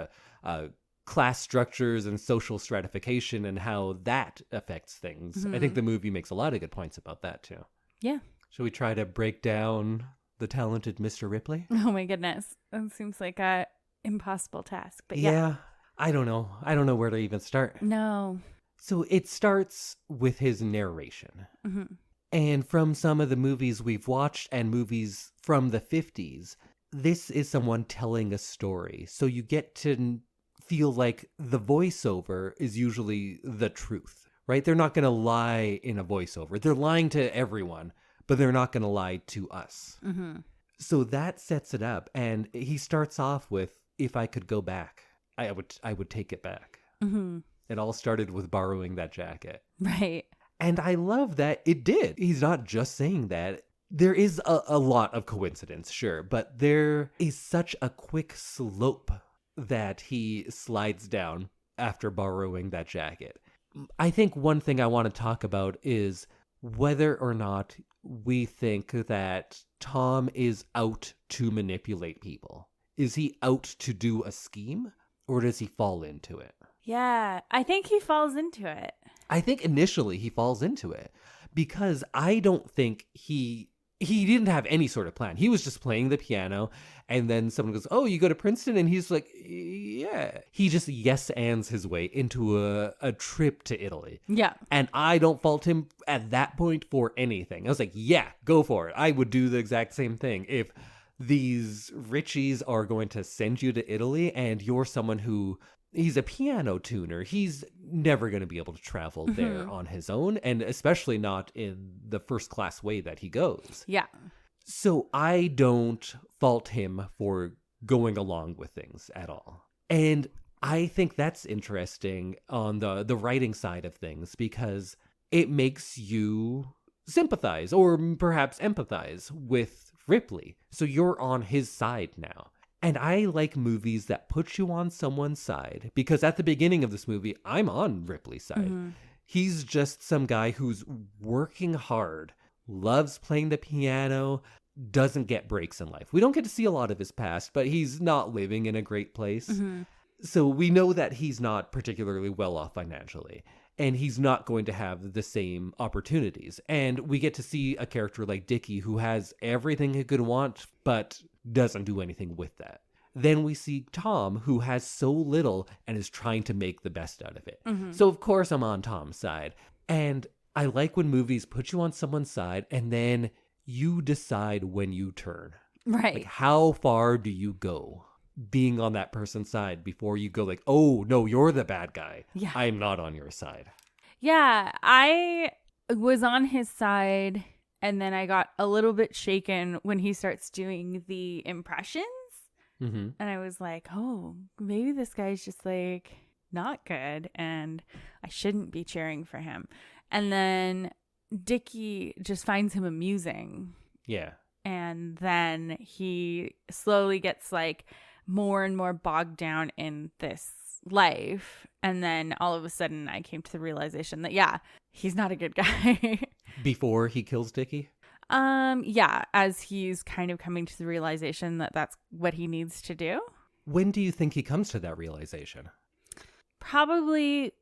class structures and social stratification and how that affects things. Mm-hmm. I think the movie makes a lot of good points about that too. Yeah. Shall we try to break down the talented Mr. Ripley? Oh my goodness. That seems like a impossible task, but Yeah. I don't know. I don't know where to even start. No. So it starts with his narration. Mm-hmm. And from some of the movies we've watched and movies from the 50s, this is someone telling a story. So you get to feel like the voiceover is usually the truth, right? They're not going to lie in a voiceover. They're lying to everyone, but they're not going to lie to us. Mm-hmm. So that sets it up. And he starts off with, if I could go back, I would take it back. Mm-hmm. It all started with borrowing that jacket. Right. And I love that it did. He's not just saying that. There is a lot of coincidence, sure, but there is such a quick slope that he slides down after borrowing that jacket. I think one thing I want to talk about is whether or not we think that Tom is out to manipulate people. Is he out to do a scheme, or does he fall into it? Yeah, I think he falls into it. I think initially he falls into it because I don't think he didn't have any sort of plan. He was just playing the piano, and then someone goes, "Oh, you go to Princeton?" And he's like, "Yeah." He just yes-ands his way into a trip to Italy. Yeah. And I don't fault him at that point for anything. I was like, "Yeah, go for it." I would do the exact same thing if these Richies are going to send you to Italy and you're someone who... He's a piano tuner. He's never going to be able to travel there on his own, and especially not in the first class way that he goes. Yeah. So I don't fault him for going along with things at all. And I think that's interesting on the writing side of things because it makes you sympathize or perhaps empathize with Ripley. So you're on his side now. And I like movies that put you on someone's side because at the beginning of this movie, I'm on Ripley's side. Mm-hmm. He's just some guy who's working hard, loves playing the piano, doesn't get breaks in life. We don't get to see a lot of his past, but he's not living in a great place. Mm-hmm. So we know that he's not particularly well off financially, and he's not going to have the same opportunities. And we get to see a character like Dickie who has everything he could want, but doesn't do anything with that. Then we see Tom, who has so little and is trying to make the best out of it. Mm-hmm. So of course I'm on Tom's side. And I like when movies put you on someone's side and then you decide when you turn. Right. Like, how far do you go being on that person's side before you go like, oh, no, you're the bad guy. Yeah. I'm not on your side. Yeah, I was on his side. And then I got a little bit shaken when he starts doing the impressions. Mm-hmm. And I was like, oh, maybe this guy's just like not good and I shouldn't be cheering for him. And then Dickie just finds him amusing. Yeah. And then he slowly gets like more and more bogged down in this life. And then all of a sudden I came to the realization that, yeah, he's not a good guy. Before he kills Dickie? Yeah, as he's kind of coming to the realization that that's what he needs to do. When do you think he comes to that realization? Probably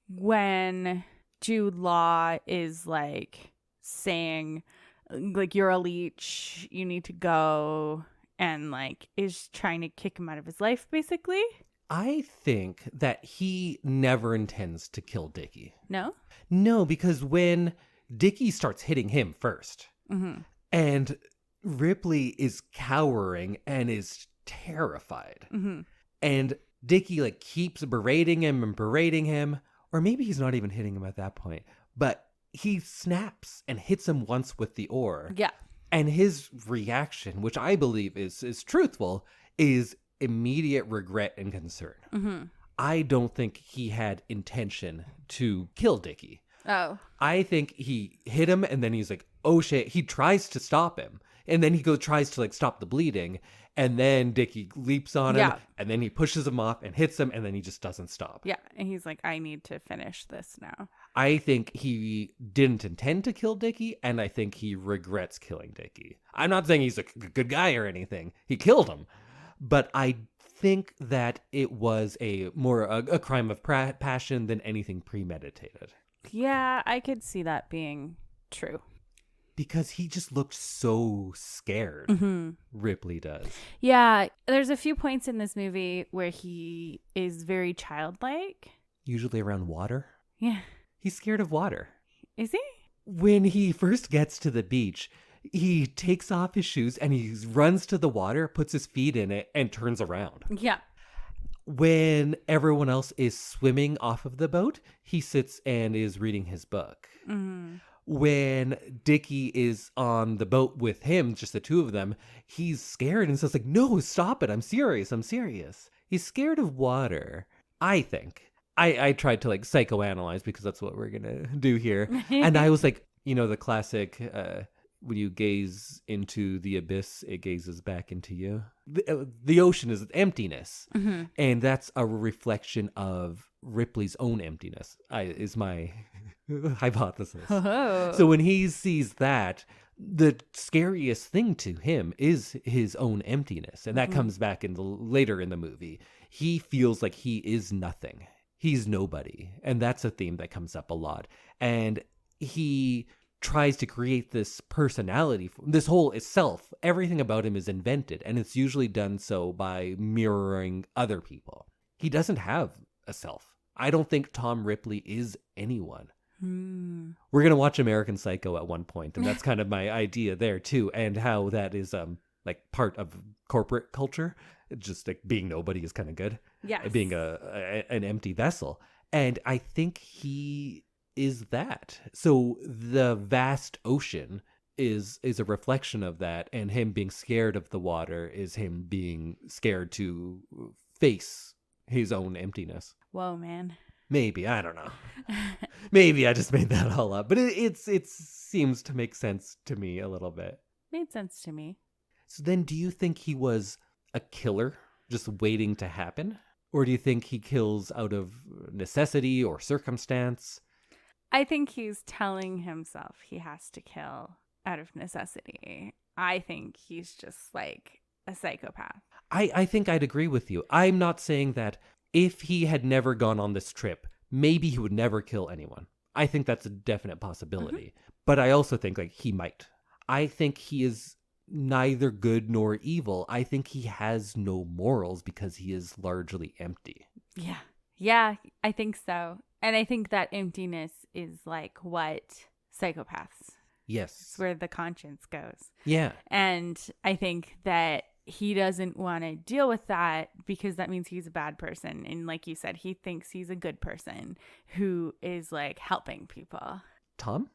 when Jude Law is like saying, like, you're a leech, you need to go, and like is trying to kick him out of his life, basically. I think that he never intends to kill Dickie. No? No, because when Dickie starts hitting him first, mm-hmm. and Ripley is cowering and is terrified, mm-hmm. and Dickie like keeps berating him, or maybe he's not even hitting him at that point, but he snaps and hits him once with the oar. Yeah. And his reaction, which I believe is truthful, is immediate regret and concern. Mm-hmm. I don't think he had intention to kill Dickie. Oh. I think he hit him and then he's like, oh shit. He tries to stop him. And then he tries to like stop the bleeding. And then Dickie leaps on him. And then he pushes him off and hits him. And then he just doesn't stop. Yeah. And he's like, I need to finish this now. I think he didn't intend to kill Dickie. And I think he regrets killing Dickie. I'm not saying he's a good guy or anything. He killed him. But I think that it was more a crime of passion than anything premeditated. Yeah, I could see that being true. because he just looked so scared. Ripley does. Yeah, there's a few points in this movie where he is very childlike. Usually around water. Yeah. He's scared of water. Is he? When he first gets to the beach, he takes off his shoes and he runs to the water, puts his feet in it, and turns around. Yeah. When everyone else is swimming off of the boat, he sits and is reading his book. When Dickie is on the boat with him, just the two of them, he's scared and says like, no, stop it. I'm serious. He's scared of water, I think. I tried to like psychoanalyze because that's what we're going to do here. And I was like, the classic, when you gaze into the abyss, it gazes back into you. The ocean is emptiness. And that's a reflection of Ripley's own emptiness, is my hypothesis. So when he sees that, the scariest thing to him is his own emptiness. And that comes back later in the movie. He feels like he is nothing. He's nobody. And that's a theme that comes up a lot. And he tries to create this personality, this whole self. Everything about him is invented, and it's usually done so by mirroring other people. He doesn't have a self. I don't think Tom Ripley is anyone. We're going to watch American Psycho at one point, and that's kind of my idea there too, and how that is like part of corporate culture. Just like being nobody is kind of good. Yes. Being an empty vessel. And I think he is that. So the vast ocean is a reflection of that, and him being scared of the water is him being scared to face his own emptiness. Whoa, man. Maybe, I don't know. Maybe I just made that all up, but it seems to make sense to me a little bit. Made sense to me. So then, do you think he was a killer just waiting to happen? Or do you think he kills out of necessity or circumstance? I think he's telling himself he has to kill out of necessity. I think he's just like a psychopath. I think I'd agree with you. I'm not saying that if he had never gone on this trip, maybe he would never kill anyone. I think that's a definite possibility. But I also think like he might. I think he is neither good nor evil. I think he has no morals because he is largely empty. Yeah, I think so. And I think that emptiness is like what psychopaths. Yes. It's where the conscience goes. Yeah. And I think that he doesn't want to deal with that because that means he's a bad person. And like you said, he thinks he's a good person who is like helping people. Tom?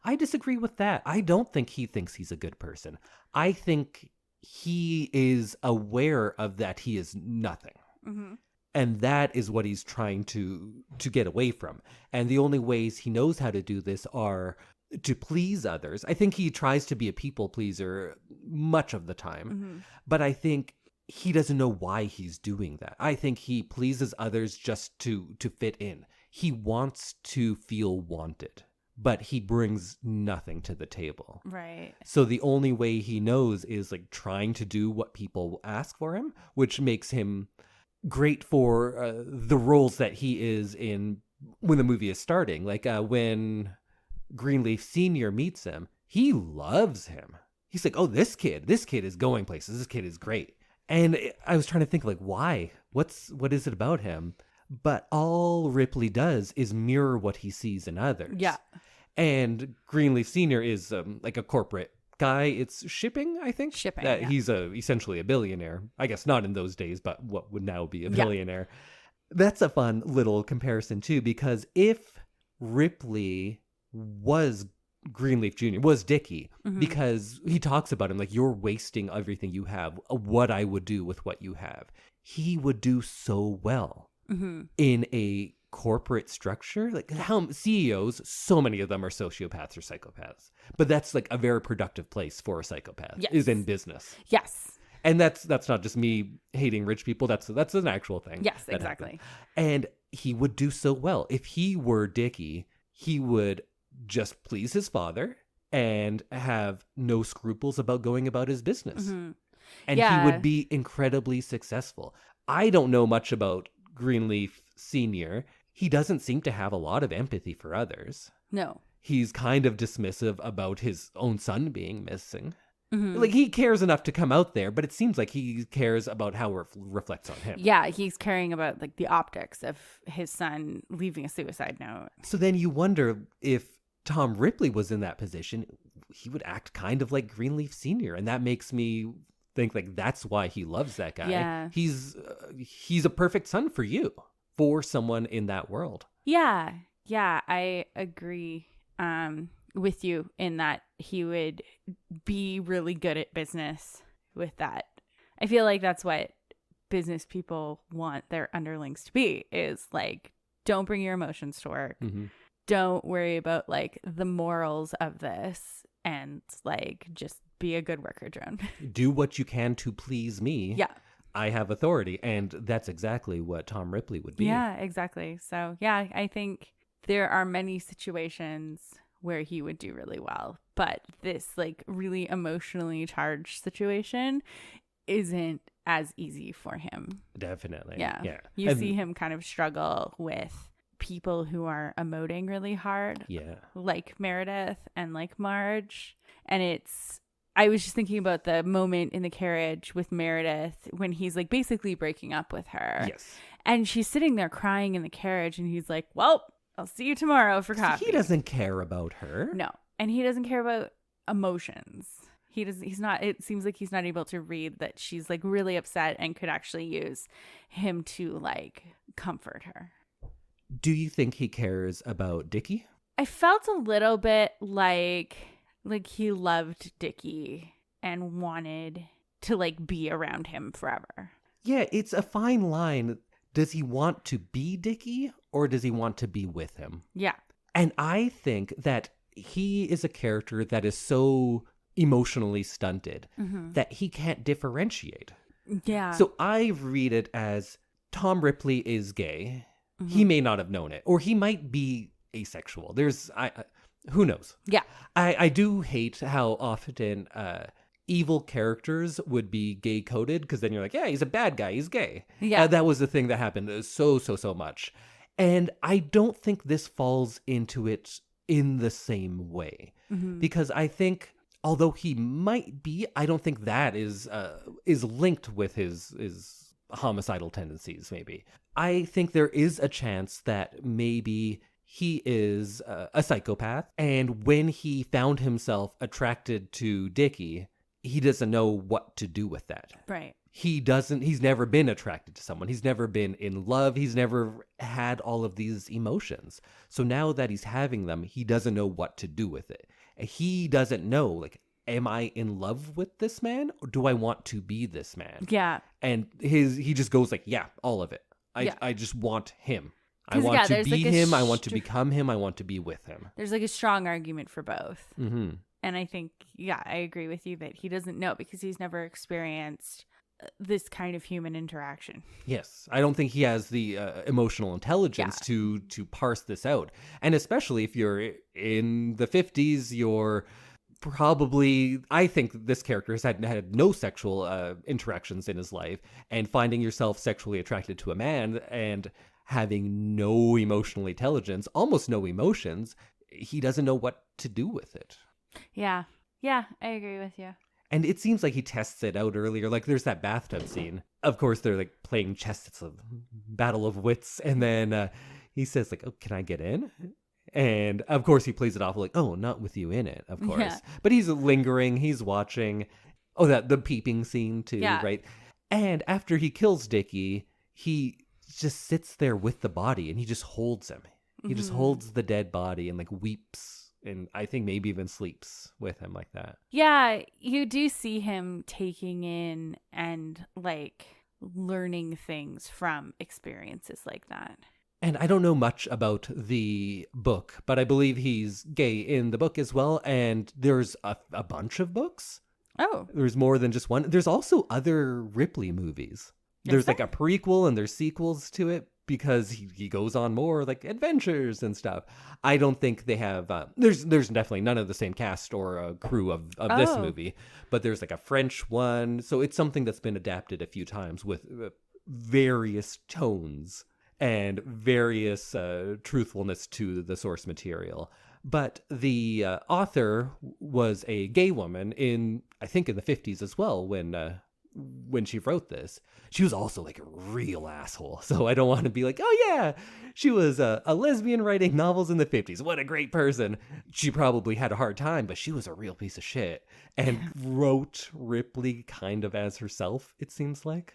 I disagree with that. I don't think he thinks he's a good person. I think he is aware of that he is nothing. And that is what he's trying to get away from. And the only ways he knows how to do this are to please others. I think he tries to be a people pleaser much of the time. But I think he doesn't know why he's doing that. I think he pleases others just to fit in. He wants to feel wanted, but he brings nothing to the table. Right. So the only way he knows is like trying to do what people ask for him, which makes him great for the roles that he is in when the movie is starting. Like when Greenleaf Sr. meets him, he loves him. He's like, oh, this kid is going places. This kid is great. And I was trying to think like, why? What is it about him? But all Ripley does is mirror what he sees in others. Yeah. And Greenleaf Sr. is like a corporate guy. It's shipping, I think. Shipping, that yeah. He's essentially a billionaire. I guess not in those days, but what would now be a billionaire. That's a fun little comparison too, because if Ripley was Greenleaf Jr., was Dickie, because he talks about him like, you're wasting everything you have, what I would do with what you have. He would do so well in a corporate structure. Like how CEOs, so many of them are sociopaths or psychopaths, but that's like a very productive place for a psychopath is in business. Yes. And that's not just me hating rich people. That's an actual thing. Yes, exactly. And he would do so well. If he were Dickie, he would just please his father and have no scruples about going about his business. And he would be incredibly successful. I don't know much about Greenleaf Sr. He doesn't seem to have a lot of empathy for others. No. he's kind of dismissive about his own son being missing. Like, he cares enough to come out there, but it seems like he cares about how it reflects on him. Yeah, he's caring about like the optics of his son leaving a suicide note. So then you wonder if Tom Ripley was in that position, he would act kind of like Greenleaf Sr. And that makes me think like that's why he loves that guy. Yeah. He's a perfect son for you, for someone in that world. Yeah, I agree with you in that he would be really good at business with that. I feel like that's what business people want their underlings to be, is like, don't bring your emotions to work. Don't worry about like the morals of this, and like just be a good worker drone. Do what you can to please me. Yeah. I have authority. And that's exactly what Tom Ripley would be. Yeah, exactly. So yeah, I think there are many situations where he would do really well, but this like really emotionally charged situation isn't as easy for him. Definitely. Yeah. You see him kind of struggle with people who are emoting really hard. Yeah. Like Meredith and like Marge. And I was just thinking about the moment in the carriage with Meredith when he's like basically breaking up with her. Yes. And she's sitting there crying in the carriage, and he's like, well, I'll see you tomorrow for coffee. He doesn't care about her. No. And he doesn't care about emotions. It seems like he's not able to read that she's like really upset and could actually use him to like comfort her. Do you think he cares about Dickie? I felt a little bit like he loved Dickie and wanted to like be around him forever. Yeah, it's a fine line. Does he want to be Dickie or does he want to be with him? Yeah. And I think that he is a character that is so emotionally stunted that he can't differentiate. Yeah. So I read it as Tom Ripley is gay. He may not have known it, or he might be asexual. Who knows? Yeah. I do hate how often evil characters would be gay coded, because then you're like, yeah, he's a bad guy, he's gay. Yeah. That was the thing that happened so much. And I don't think this falls into it in the same way, because I think although he might be, I don't think that is linked with his homicidal tendencies. Maybe I think there is a chance that maybe he is a psychopath, and when he found himself attracted to Dickie, he doesn't know what to do with that. Right. He's never been attracted to someone. He's never been in love. He's never had all of these emotions. So now that he's having them, he doesn't know what to do with it. He doesn't know, like, am I in love with this man, or do I want to be this man? Yeah. And he just goes like, yeah, all of it. I just want him. I want to be him. I want to become him. I want to be with him. There's like a strong argument for both. Mm-hmm. And I think, yeah, I agree with you that he doesn't know because he's never experienced this kind of human interaction. Yes. I don't think he has the emotional intelligence to parse this out. And especially if you're in the 50s, you're probably, I think this character has had no sexual interactions in his life, and finding yourself sexually attracted to a man and having no emotional intelligence, almost no emotions, he doesn't know what to do with it. Yeah. Yeah, I agree with you. And it seems like he tests it out earlier. Like, there's that bathtub scene. Of course, they're like playing chess. It's a battle of wits. And then he says, like, oh, can I get in? And of course, he plays it off like, oh, not with you in it, of course. Yeah. But he's lingering. He's watching. Oh, the peeping scene, too, right? And after he kills Dickie, he just sits there with the body and he just holds him. He just holds the dead body and like weeps. And I think maybe even sleeps with him like that. Yeah, you do see him taking in and like learning things from experiences like that. And I don't know much about the book, but I believe he's gay in the book as well. And there's a bunch of books. Oh. There's more than just one. There's also other Ripley movies. There's like a prequel and there's sequels to it, because he goes on more like adventures and stuff. I don't think they have, there's definitely none of the same cast or crew of this movie, but there's like a French one. So it's something that's been adapted a few times with various tones and various truthfulness to the source material. But the author was a gay woman I think in the 50s as well when she wrote this. She was also like a real asshole. So I don't want to be like, oh yeah, she was a lesbian writing novels in the 50s. What a great person. She probably had a hard time, but she was a real piece of shit and wrote Ripley kind of as herself, it seems like.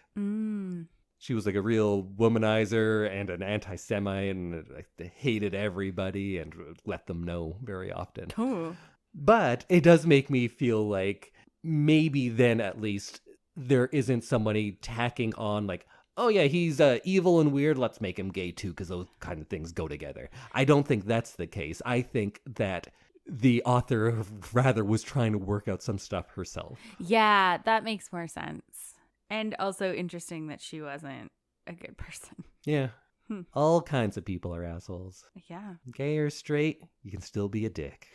She was like a real womanizer and an anti-Semite and hated everybody and let them know very often. Oh. But it does make me feel like maybe then at least there isn't somebody tacking on like, oh yeah, he's evil and weird, let's make him gay too, because those kind of things go together. I don't think that's the case. I think that the author rather was trying to work out some stuff herself. Yeah, that makes more sense. And also interesting that she wasn't a good person. Yeah. All kinds of people are assholes. Yeah. Gay or straight, you can still be a dick.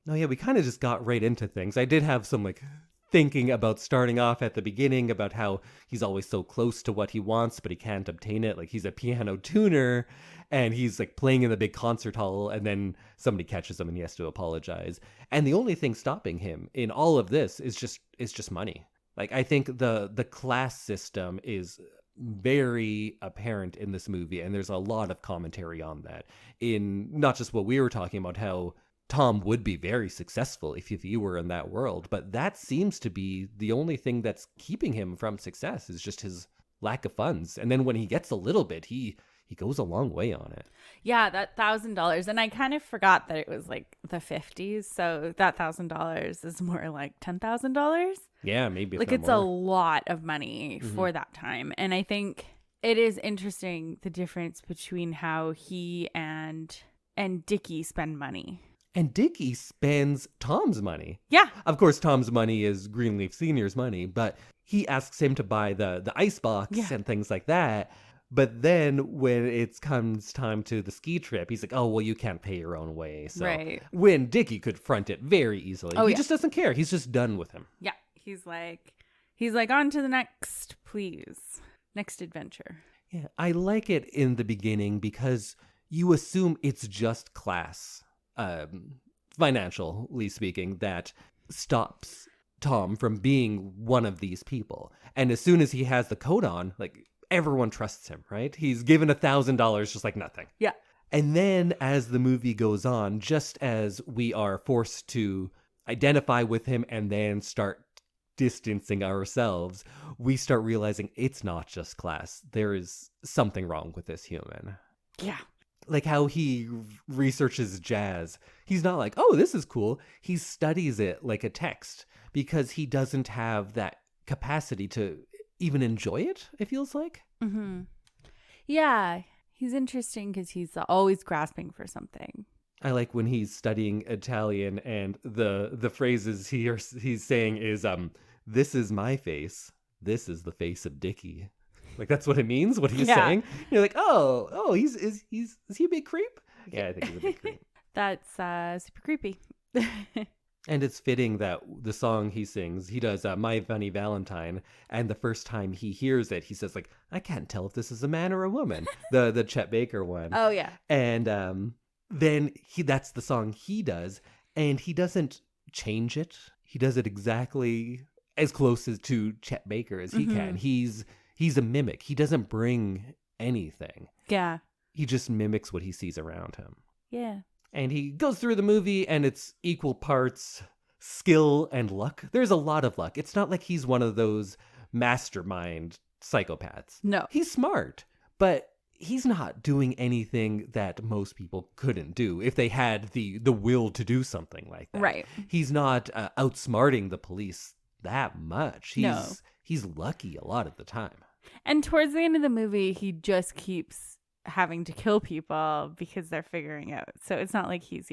Oh yeah, we kind of just got right into things. I did have some like thinking about starting off at the beginning about how he's always so close to what he wants, but he can't obtain it. Like he's a piano tuner and he's like playing in the big concert hall and then somebody catches him and he has to apologize. And the only thing stopping him in all of this is just money. Like I think the class system is very apparent in this movie, and there's a lot of commentary on that in not just what we were talking about, how Tom would be very successful if he were in that world, but that seems to be the only thing that's keeping him from success is just his lack of funds. And then when he gets a little bit, he goes a long way on it. Yeah, that $1,000. And I kind of forgot that it was like the 50s. So that $1,000 is more like $10,000. Yeah, maybe. Like it's a lot of money for that time. And I think it is interesting the difference between how he and Dickie spend money. And Dickie spends Tom's money. Yeah. Of course, Tom's money is Greenleaf Sr.'s money, but he asks him to buy the icebox and things like that. But then when it comes time to the ski trip, he's like, oh, well, you can't pay your own way. So when Dickie could front it very easily, he just doesn't care. He's just done with him. Yeah. He's like, on to the next, please. Next adventure. Yeah. I like it in the beginning because you assume it's just class. Financially speaking, that stops Tom from being one of these people. And as soon as he has the coat on, like everyone trusts him, right? He's given $1,000 just like nothing. Yeah. And then as the movie goes on, just as we are forced to identify with him and then start distancing ourselves, we start realizing it's not just class. There is something wrong with this human. Yeah. Like how he researches jazz. He's not like, oh, this is cool. He studies it like a text because he doesn't have that capacity to even enjoy it, it feels like. Mm-hmm. Yeah. He's interesting because he's always grasping for something. I like when he's studying Italian and the phrases he's saying is, this is my face. This is the face of Dickie. Like, that's what it means, what he's saying. You're like, oh, is he a big creep? Yeah, I think he's a big creep. That's super creepy. And it's fitting that the song he sings, he does My Funny Valentine, and the first time he hears it, he says, like, I can't tell if this is a man or a woman. the Chet Baker one. Oh, yeah. And then that's the song he does, and he doesn't change it. He does it exactly as close as to Chet Baker as he can. He's a mimic. He doesn't bring anything. Yeah. He just mimics what he sees around him. Yeah. And he goes through the movie and it's equal parts skill and luck. There's a lot of luck. It's not like he's one of those mastermind psychopaths. No. He's smart, but he's not doing anything that most people couldn't do if they had the will to do something like that. Right. He's not outsmarting the police that much. He's lucky a lot of the time. And towards the end of the movie, he just keeps having to kill people because they're figuring out. So it's not like he's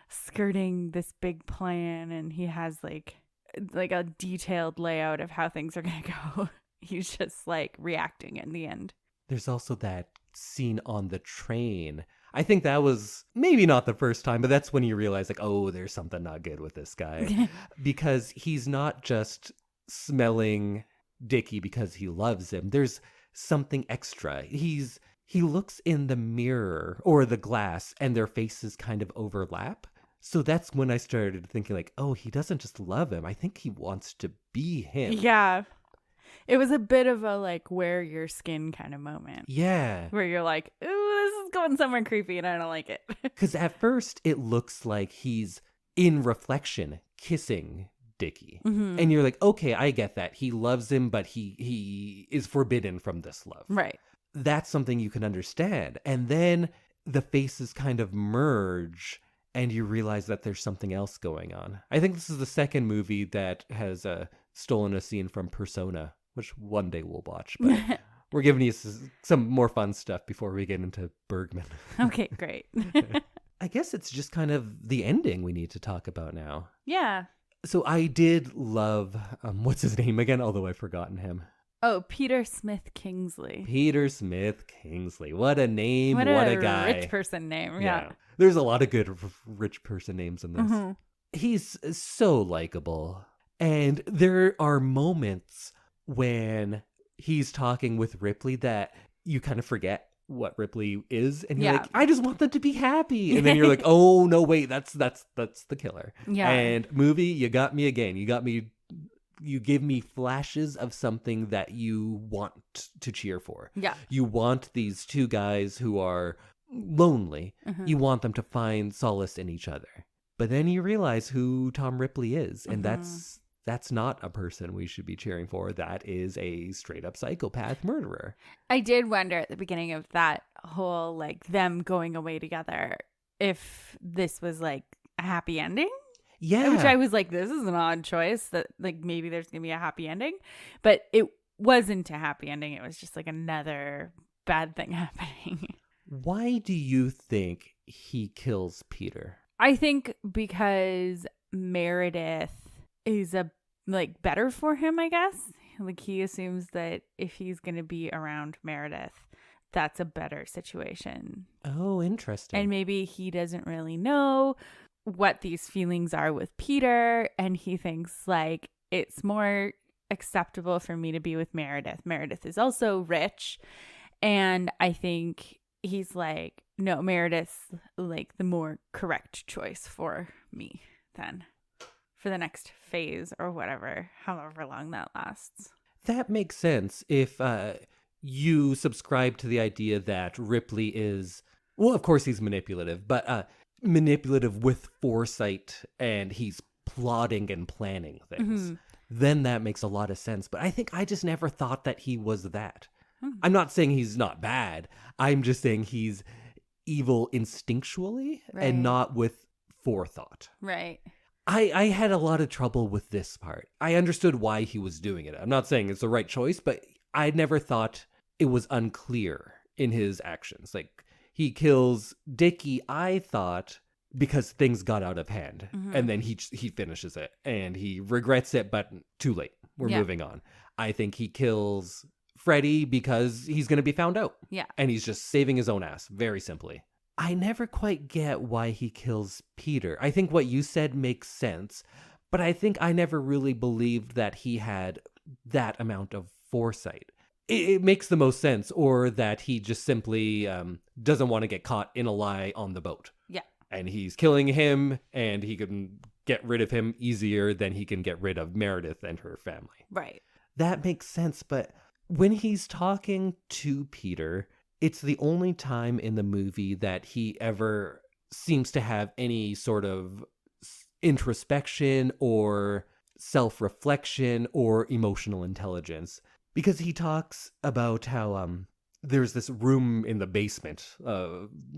skirting this big plan and he has like a detailed layout of how things are going to go. He's just like reacting in the end. There's also that scene on the train. I think that was maybe not the first time, but that's when you realize like, oh, there's something not good with this guy. Because he's not just smelling Dickie because he loves him. There's something extra. He's he looks in the mirror or the glass and their faces kind of overlap. So that's when I started thinking like, oh, he doesn't just love him. I think he wants to be him. Yeah. It was a bit of a like wear your skin kind of moment. Yeah. Where you're like, ooh, this is going somewhere creepy and I don't like it. Because at first it looks like he's in reflection kissing Dickie. Mm-hmm. And you're like, okay, I get that. He loves him, but he is forbidden from this love. Right. That's something you can understand. And then the faces kind of merge and you realize that there's something else going on. I think this is the second movie that has stolen a scene from Persona, which one day we'll watch. But we're giving you some more fun stuff before we get into Bergman. Okay, great. I guess it's just kind of the ending we need to talk about now. Yeah. So I did love, what's his name again? Although I've forgotten him. Oh, Peter Smith Kingsley. Peter Smith Kingsley. What a name. What a guy. Rich person name. Yeah. There's a lot of good rich person names in this. Mm-hmm. He's so likable. And there are moments when he's talking with Ripley that you kind of forget what Ripley is. And you're like, I just want them to be happy. And then you're like, oh, no, wait, that's the killer. Yeah. And movie, you got me again. You give me flashes of something that you want to cheer for. Yeah. You want these two guys who are lonely. Mm-hmm. You want them to find solace in each other. But then you realize who Tom Ripley is. And that's not a person we should be cheering for. That is a straight up psychopath murderer. I did wonder at the beginning of that whole, like, them going away together, if this was like a happy ending. Yeah. Which I was like, this is an odd choice that like maybe there's going to be a happy ending. But it wasn't a happy ending. It was just like another bad thing happening. Why do you think he kills Peter? I think because Meredith is better for him, I guess. Like he assumes that if he's going to be around Meredith, that's a better situation. Oh, interesting. And maybe he doesn't really know what these feelings are with Peter, and he thinks like it's more acceptable for me to be with Meredith. Meredith is also rich, and I think he's like, no, Meredith's like the more correct choice for me then for the next phase or whatever, however long that lasts. That makes sense if you subscribe to the idea that Ripley is, well, of course he's manipulative, but manipulative with foresight and he's plotting and planning things. Mm-hmm. Then that makes a lot of sense. But I think I just never thought that he was that. Mm-hmm. I'm not saying he's not bad. I'm just saying he's evil instinctually and not with forethought. Right. I had a lot of trouble with this part. I understood why he was doing it. I'm not saying it's the right choice, but I never thought it was unclear in his actions. Like, he kills Dickie, I thought, because things got out of hand. Mm-hmm. And then he finishes it. And he regrets it, but too late. We're moving on. I think he kills Freddie because he's going to be found out. Yeah. And he's just saving his own ass, very simply. I never quite get why he kills Peter. I think what you said makes sense, but I think I never really believed that he had that amount of foresight. It makes the most sense, or that he just simply doesn't want to get caught in a lie on the boat. Yeah. And he's killing him, and he can get rid of him easier than he can get rid of Meredith and her family. Right. That makes sense, but when he's talking to Peter, it's the only time in the movie that he ever seems to have any sort of introspection or self-reflection or emotional intelligence. Because he talks about how there's this room in the basement.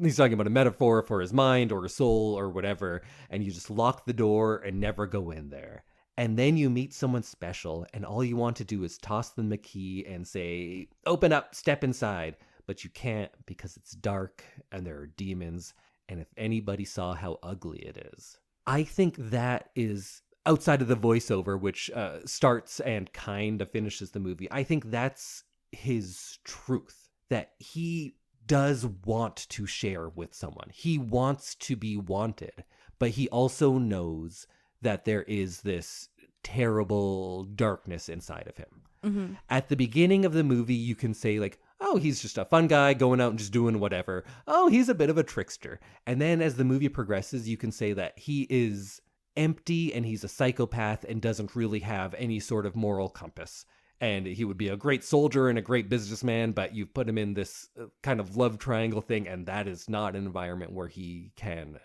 He's talking about a metaphor for his mind or his soul or whatever, and you just lock the door and never go in there. And then you meet someone special, and all you want to do is toss them a key and say, open up, step inside. But you can't because it's dark and there are demons. And if anybody saw how ugly it is. I think that is, outside of the voiceover, which starts and kind of finishes the movie, I think that's his truth. That he does want to share with someone. He wants to be wanted. But he also knows that there is this terrible darkness inside of him. Mm-hmm. At the beginning of the movie, you can say like, Oh, he's just a fun guy going out and just doing whatever. Oh, he's a bit of a trickster. And then as the movie progresses, you can say that he is empty and he's a psychopath and doesn't really have any sort of moral compass. And he would be a great soldier and a great businessman, but you've put him in this kind of love triangle thing, and that is not an environment where he can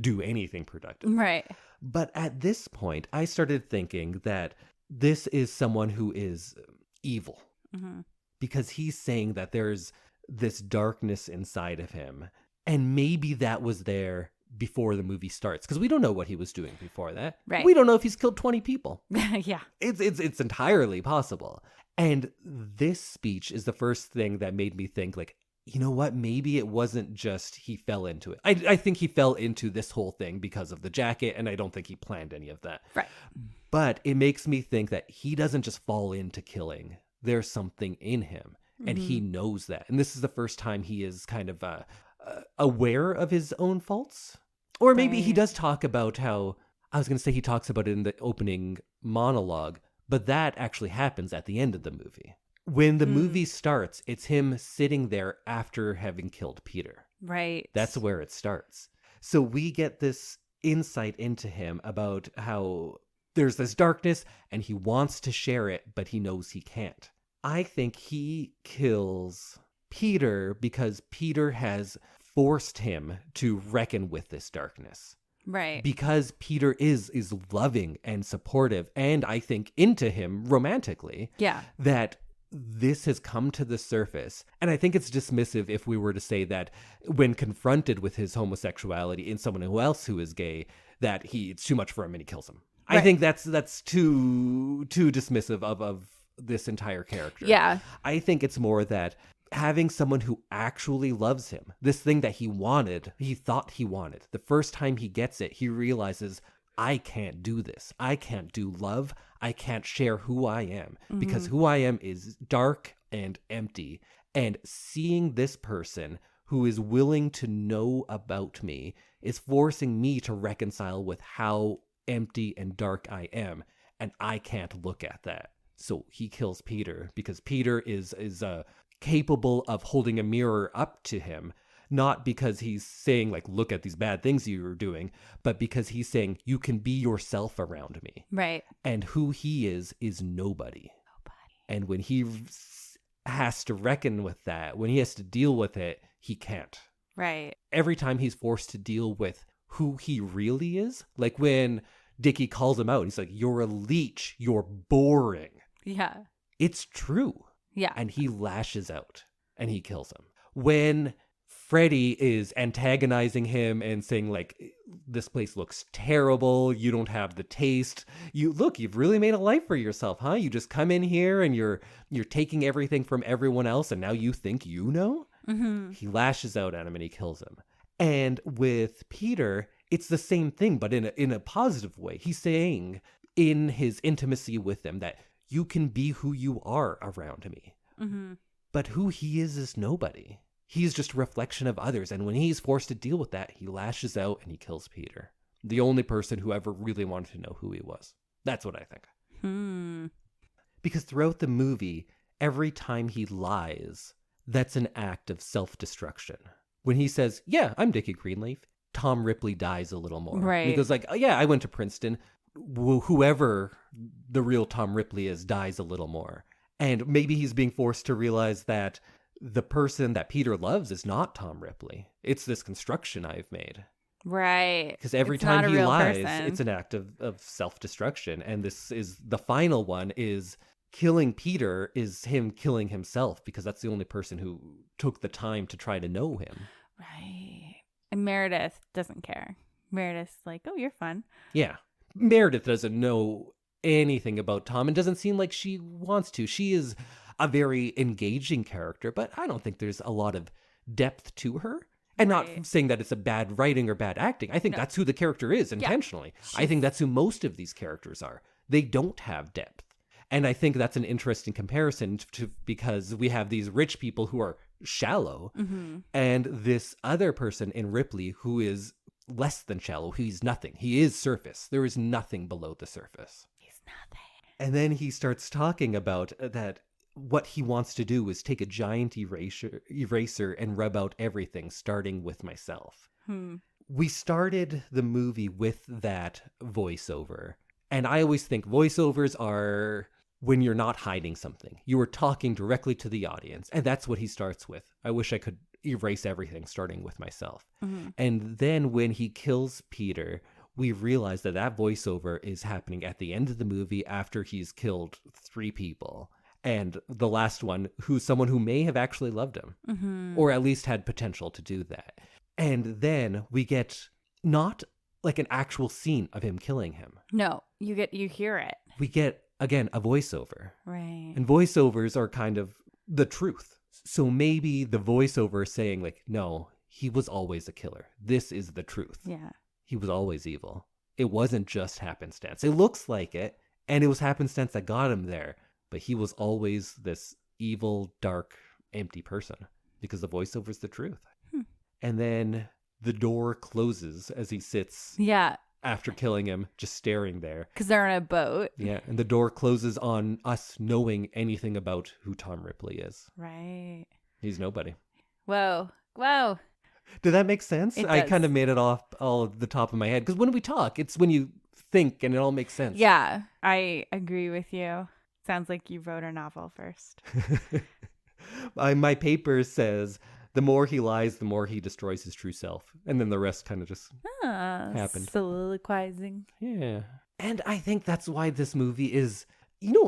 do anything productive. Right. But at this point, I started thinking that this is someone who is evil. Mm-hmm. Because he's saying that there's this darkness inside of him. And maybe that was there before the movie starts. Because we don't know what he was doing before that. Right. We don't know if he's killed 20 people. Yeah. It's entirely possible. And this speech is the first thing that made me think, like, you know what? Maybe it wasn't just he fell into it. I think he fell into this whole thing because of the jacket, and I don't think he planned any of that. Right. But it makes me think that he doesn't just fall into killing. There's something in him, and he knows that. And this is the first time he is kind of aware of his own faults. Or maybe he does talk about how, I was going to say he talks about it in the opening monologue, but that actually happens at the end of the movie. When the movie starts, it's him sitting there after having killed Peter. Right. That's where it starts. So we get this insight into him about how there's this darkness and he wants to share it, but he knows he can't. I think he kills Peter because Peter has forced him to reckon with this darkness. Right. Because Peter is loving and supportive, and I think into him romantically. Yeah. That this has come to the surface. And I think it's dismissive if we were to say that when confronted with his homosexuality in someone else who is gay, that it's too much for him and he kills him. Right. I think that's too dismissive of this entire character. Yeah. I think it's more that having someone who actually loves him, this thing that he wanted, he thought he wanted, the first time he gets it, he realizes, I can't do this. I can't do love. I can't share who I am because who I am is dark and empty. And seeing this person who is willing to know about me is forcing me to reconcile with how empty and dark I am. And I can't look at that. So he kills Peter because Peter is capable of holding a mirror up to him, not because he's saying, like, look at these bad things you're doing, but because he's saying, you can be yourself around me. Right. And who he is nobody. And when he has to reckon with that, when he has to deal with it, he can't. Right. Every time he's forced to deal with who he really is, like when Dickie calls him out, he's like, you're a leech, you're boring. Yeah. It's true. Yeah. And he lashes out and he kills him. When Freddy is antagonizing him and saying, like, this place looks terrible, you don't have the taste. You've really made a life for yourself, huh? You just come in here and you're taking everything from everyone else and now you think you know? Mm-hmm. He lashes out at him and he kills him. And with Peter, it's the same thing, but in a positive way. He's saying in his intimacy with him that you can be who you are around me. Mm-hmm. But who he is nobody. He's just a reflection of others. And when he's forced to deal with that, he lashes out and he kills Peter. The only person who ever really wanted to know who he was. That's what I think. Because throughout the movie, every time he lies, that's an act of self-destruction. When he says, yeah, I'm Dickie Greenleaf, Tom Ripley dies a little more. Right. And he goes like, oh, yeah, I went to Princeton. Whoever the real Tom Ripley is dies a little more. And maybe he's being forced to realize that the person that Peter loves is not Tom Ripley. It's this construction I've made. Right. Because every time he lies, it's an act of self-destruction. And this is the final one is killing Peter is him killing himself because that's the only person who took the time to try to know him. Right. And Meredith doesn't care. Meredith's like, oh, you're fun. Yeah. Meredith doesn't know anything about Tom and doesn't seem like she wants to. She is a very engaging character, but I don't think there's a lot of depth to her. And not saying that it's a bad writing or bad acting. I think that's who the character is intentionally. Yeah. I think that's who most of these characters are. They don't have depth. And I think that's an interesting comparison because we have these rich people who are shallow and this other person in Ripley who is less than shallow. He's nothing. He is surface. There is nothing below the surface. He's nothing. And then he starts talking about that what he wants to do is take a giant eraser and rub out everything, starting with myself. We started the movie with that voiceover. And I always think voiceovers are when you're not hiding something. You are talking directly to the audience. And that's what he starts with. I wish I could erase everything, starting with myself. And then when he kills Peter, we realize that that voiceover is happening at the end of the movie after he's killed 3 people. And the last one, who's someone who may have actually loved him, or at least had potential to do that. And then we get not like an actual scene of him killing him. No, you hear it. We get, again, a voiceover. Right. And voiceovers are kind of the truth. So maybe the voiceover is saying, like, no, he was always a killer. This is the truth. Yeah. He was always evil. It wasn't just happenstance. It looks like it, and it was happenstance that got him there. But he was always this evil, dark, empty person because the voiceover is the truth. And then the door closes as he sits. Yeah. After killing him, just staring there. Because they're on a boat. Yeah. And the door closes on us knowing anything about who Tom Ripley is. Right. He's nobody. Whoa. Did that make sense? It I does. kind of made it off all at the top of my head. Because when we talk, it's when you think and it all makes sense. Yeah. I agree with you. Sounds like you wrote a novel first. My paper says, the more he lies, the more he destroys his true self. And then the rest kind of just happened. Soliloquizing. Yeah. And I think that's why this movie is,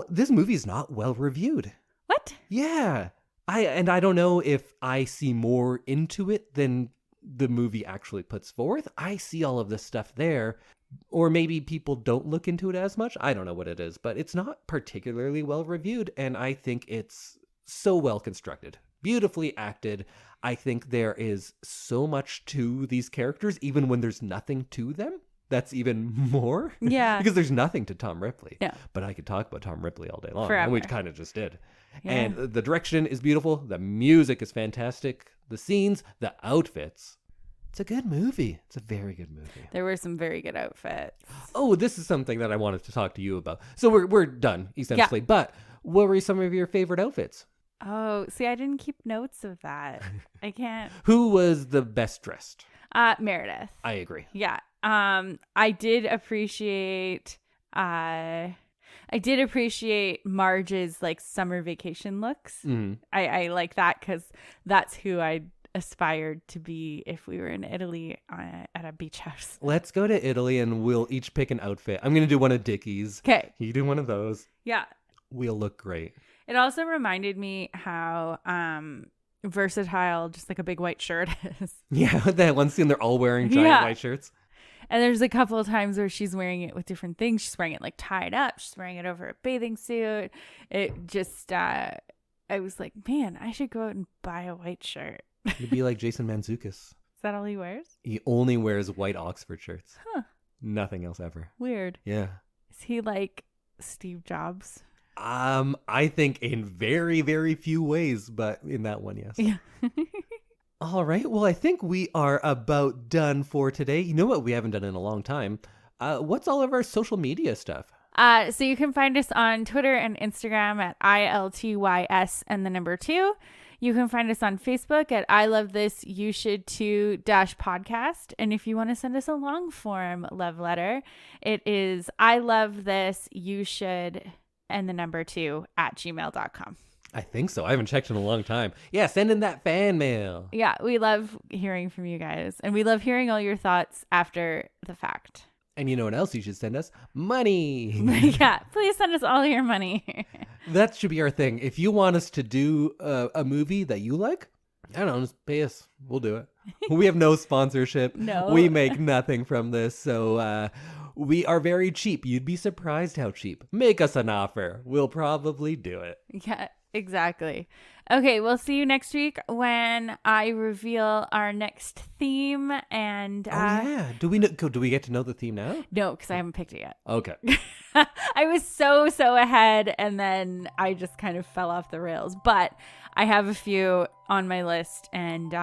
this movie is not well reviewed. What? Yeah. I don't know if I see more into it than the movie actually puts forth. I see all of this stuff there. Or maybe people don't look into it as much. I don't know what it is, but it's not particularly well reviewed. And I think it's so well constructed, beautifully acted. I think there is so much to these characters, even when there's nothing to them. That's even more. Yeah. Because there's nothing to Tom Ripley. Yeah. But I could talk about Tom Ripley all day long. Forever. And we kind of just did. Yeah. And the direction is beautiful. The music is fantastic. The scenes, the outfits. It's a good movie. It's a very good movie. There were some very good outfits. Oh, this is something that I wanted to talk to you about. So we're done, essentially. Yeah. But what were some of your favorite outfits? Oh, see, I didn't keep notes of that. I can't. Who was the best dressed? Meredith. I agree. Yeah. I did appreciate Marge's like summer vacation looks. Mm-hmm. I like that because that's who I aspired to be if we were in Italy at a beach house. Let's go to Italy and we'll each pick an outfit. I'm gonna do one of Dickies. Okay. You do one of those. Yeah. We'll look great. It also reminded me how versatile just like a big white shirt is. Yeah, that one scene they're all wearing giant white shirts. And there's a couple of times where she's wearing it with different things. She's wearing it like tied up. She's wearing it over a bathing suit. It just, I was like, man, I should go out and buy a white shirt. You'd be like Jason Mantzoukas. Is that all he wears? He only wears white Oxford shirts. Huh. Nothing else ever. Weird. Yeah. Is he like Steve Jobs? I think in very, very few ways, but in that one, yes. Yeah. All right. Well, I think we are about done for today. You know what we haven't done in a long time? What's all of our social media stuff? So you can find us on Twitter and Instagram at ILTYS and the number 2. You can find us on Facebook at I Love This You Should Too -podcast. And if you want to send us a long form love letter, it is I Love This You Should and the number 2 @gmail.com. I think so. I haven't checked in a long time. Yeah, send in that fan mail. Yeah, we love hearing from you guys. And we love hearing all your thoughts after the fact. And you know what else you should send us? Money. Yeah, please send us all your money. That should be our thing. If you want us to do a movie that you like, I don't know, just pay us. We'll do it. We have no sponsorship. No. We make nothing from this. So we are very cheap. You'd be surprised how cheap. Make us an offer. We'll probably do it. Yeah, exactly. Okay, we'll see you next week when I reveal our next theme. And oh yeah, do we get to know the theme now? No, because I haven't picked it yet. Okay. I was so ahead, and then I just kind of fell off the rails. But I have a few on my list, and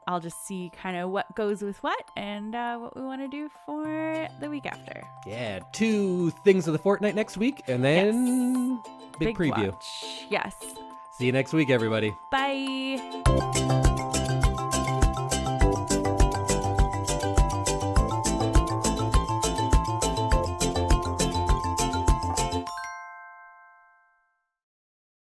I'll just see kind of what goes with what and what we want to do for the week after. Yeah, 2 things of the fortnight next week, and then big preview. Watch. Yes. See you next week, everybody. Bye.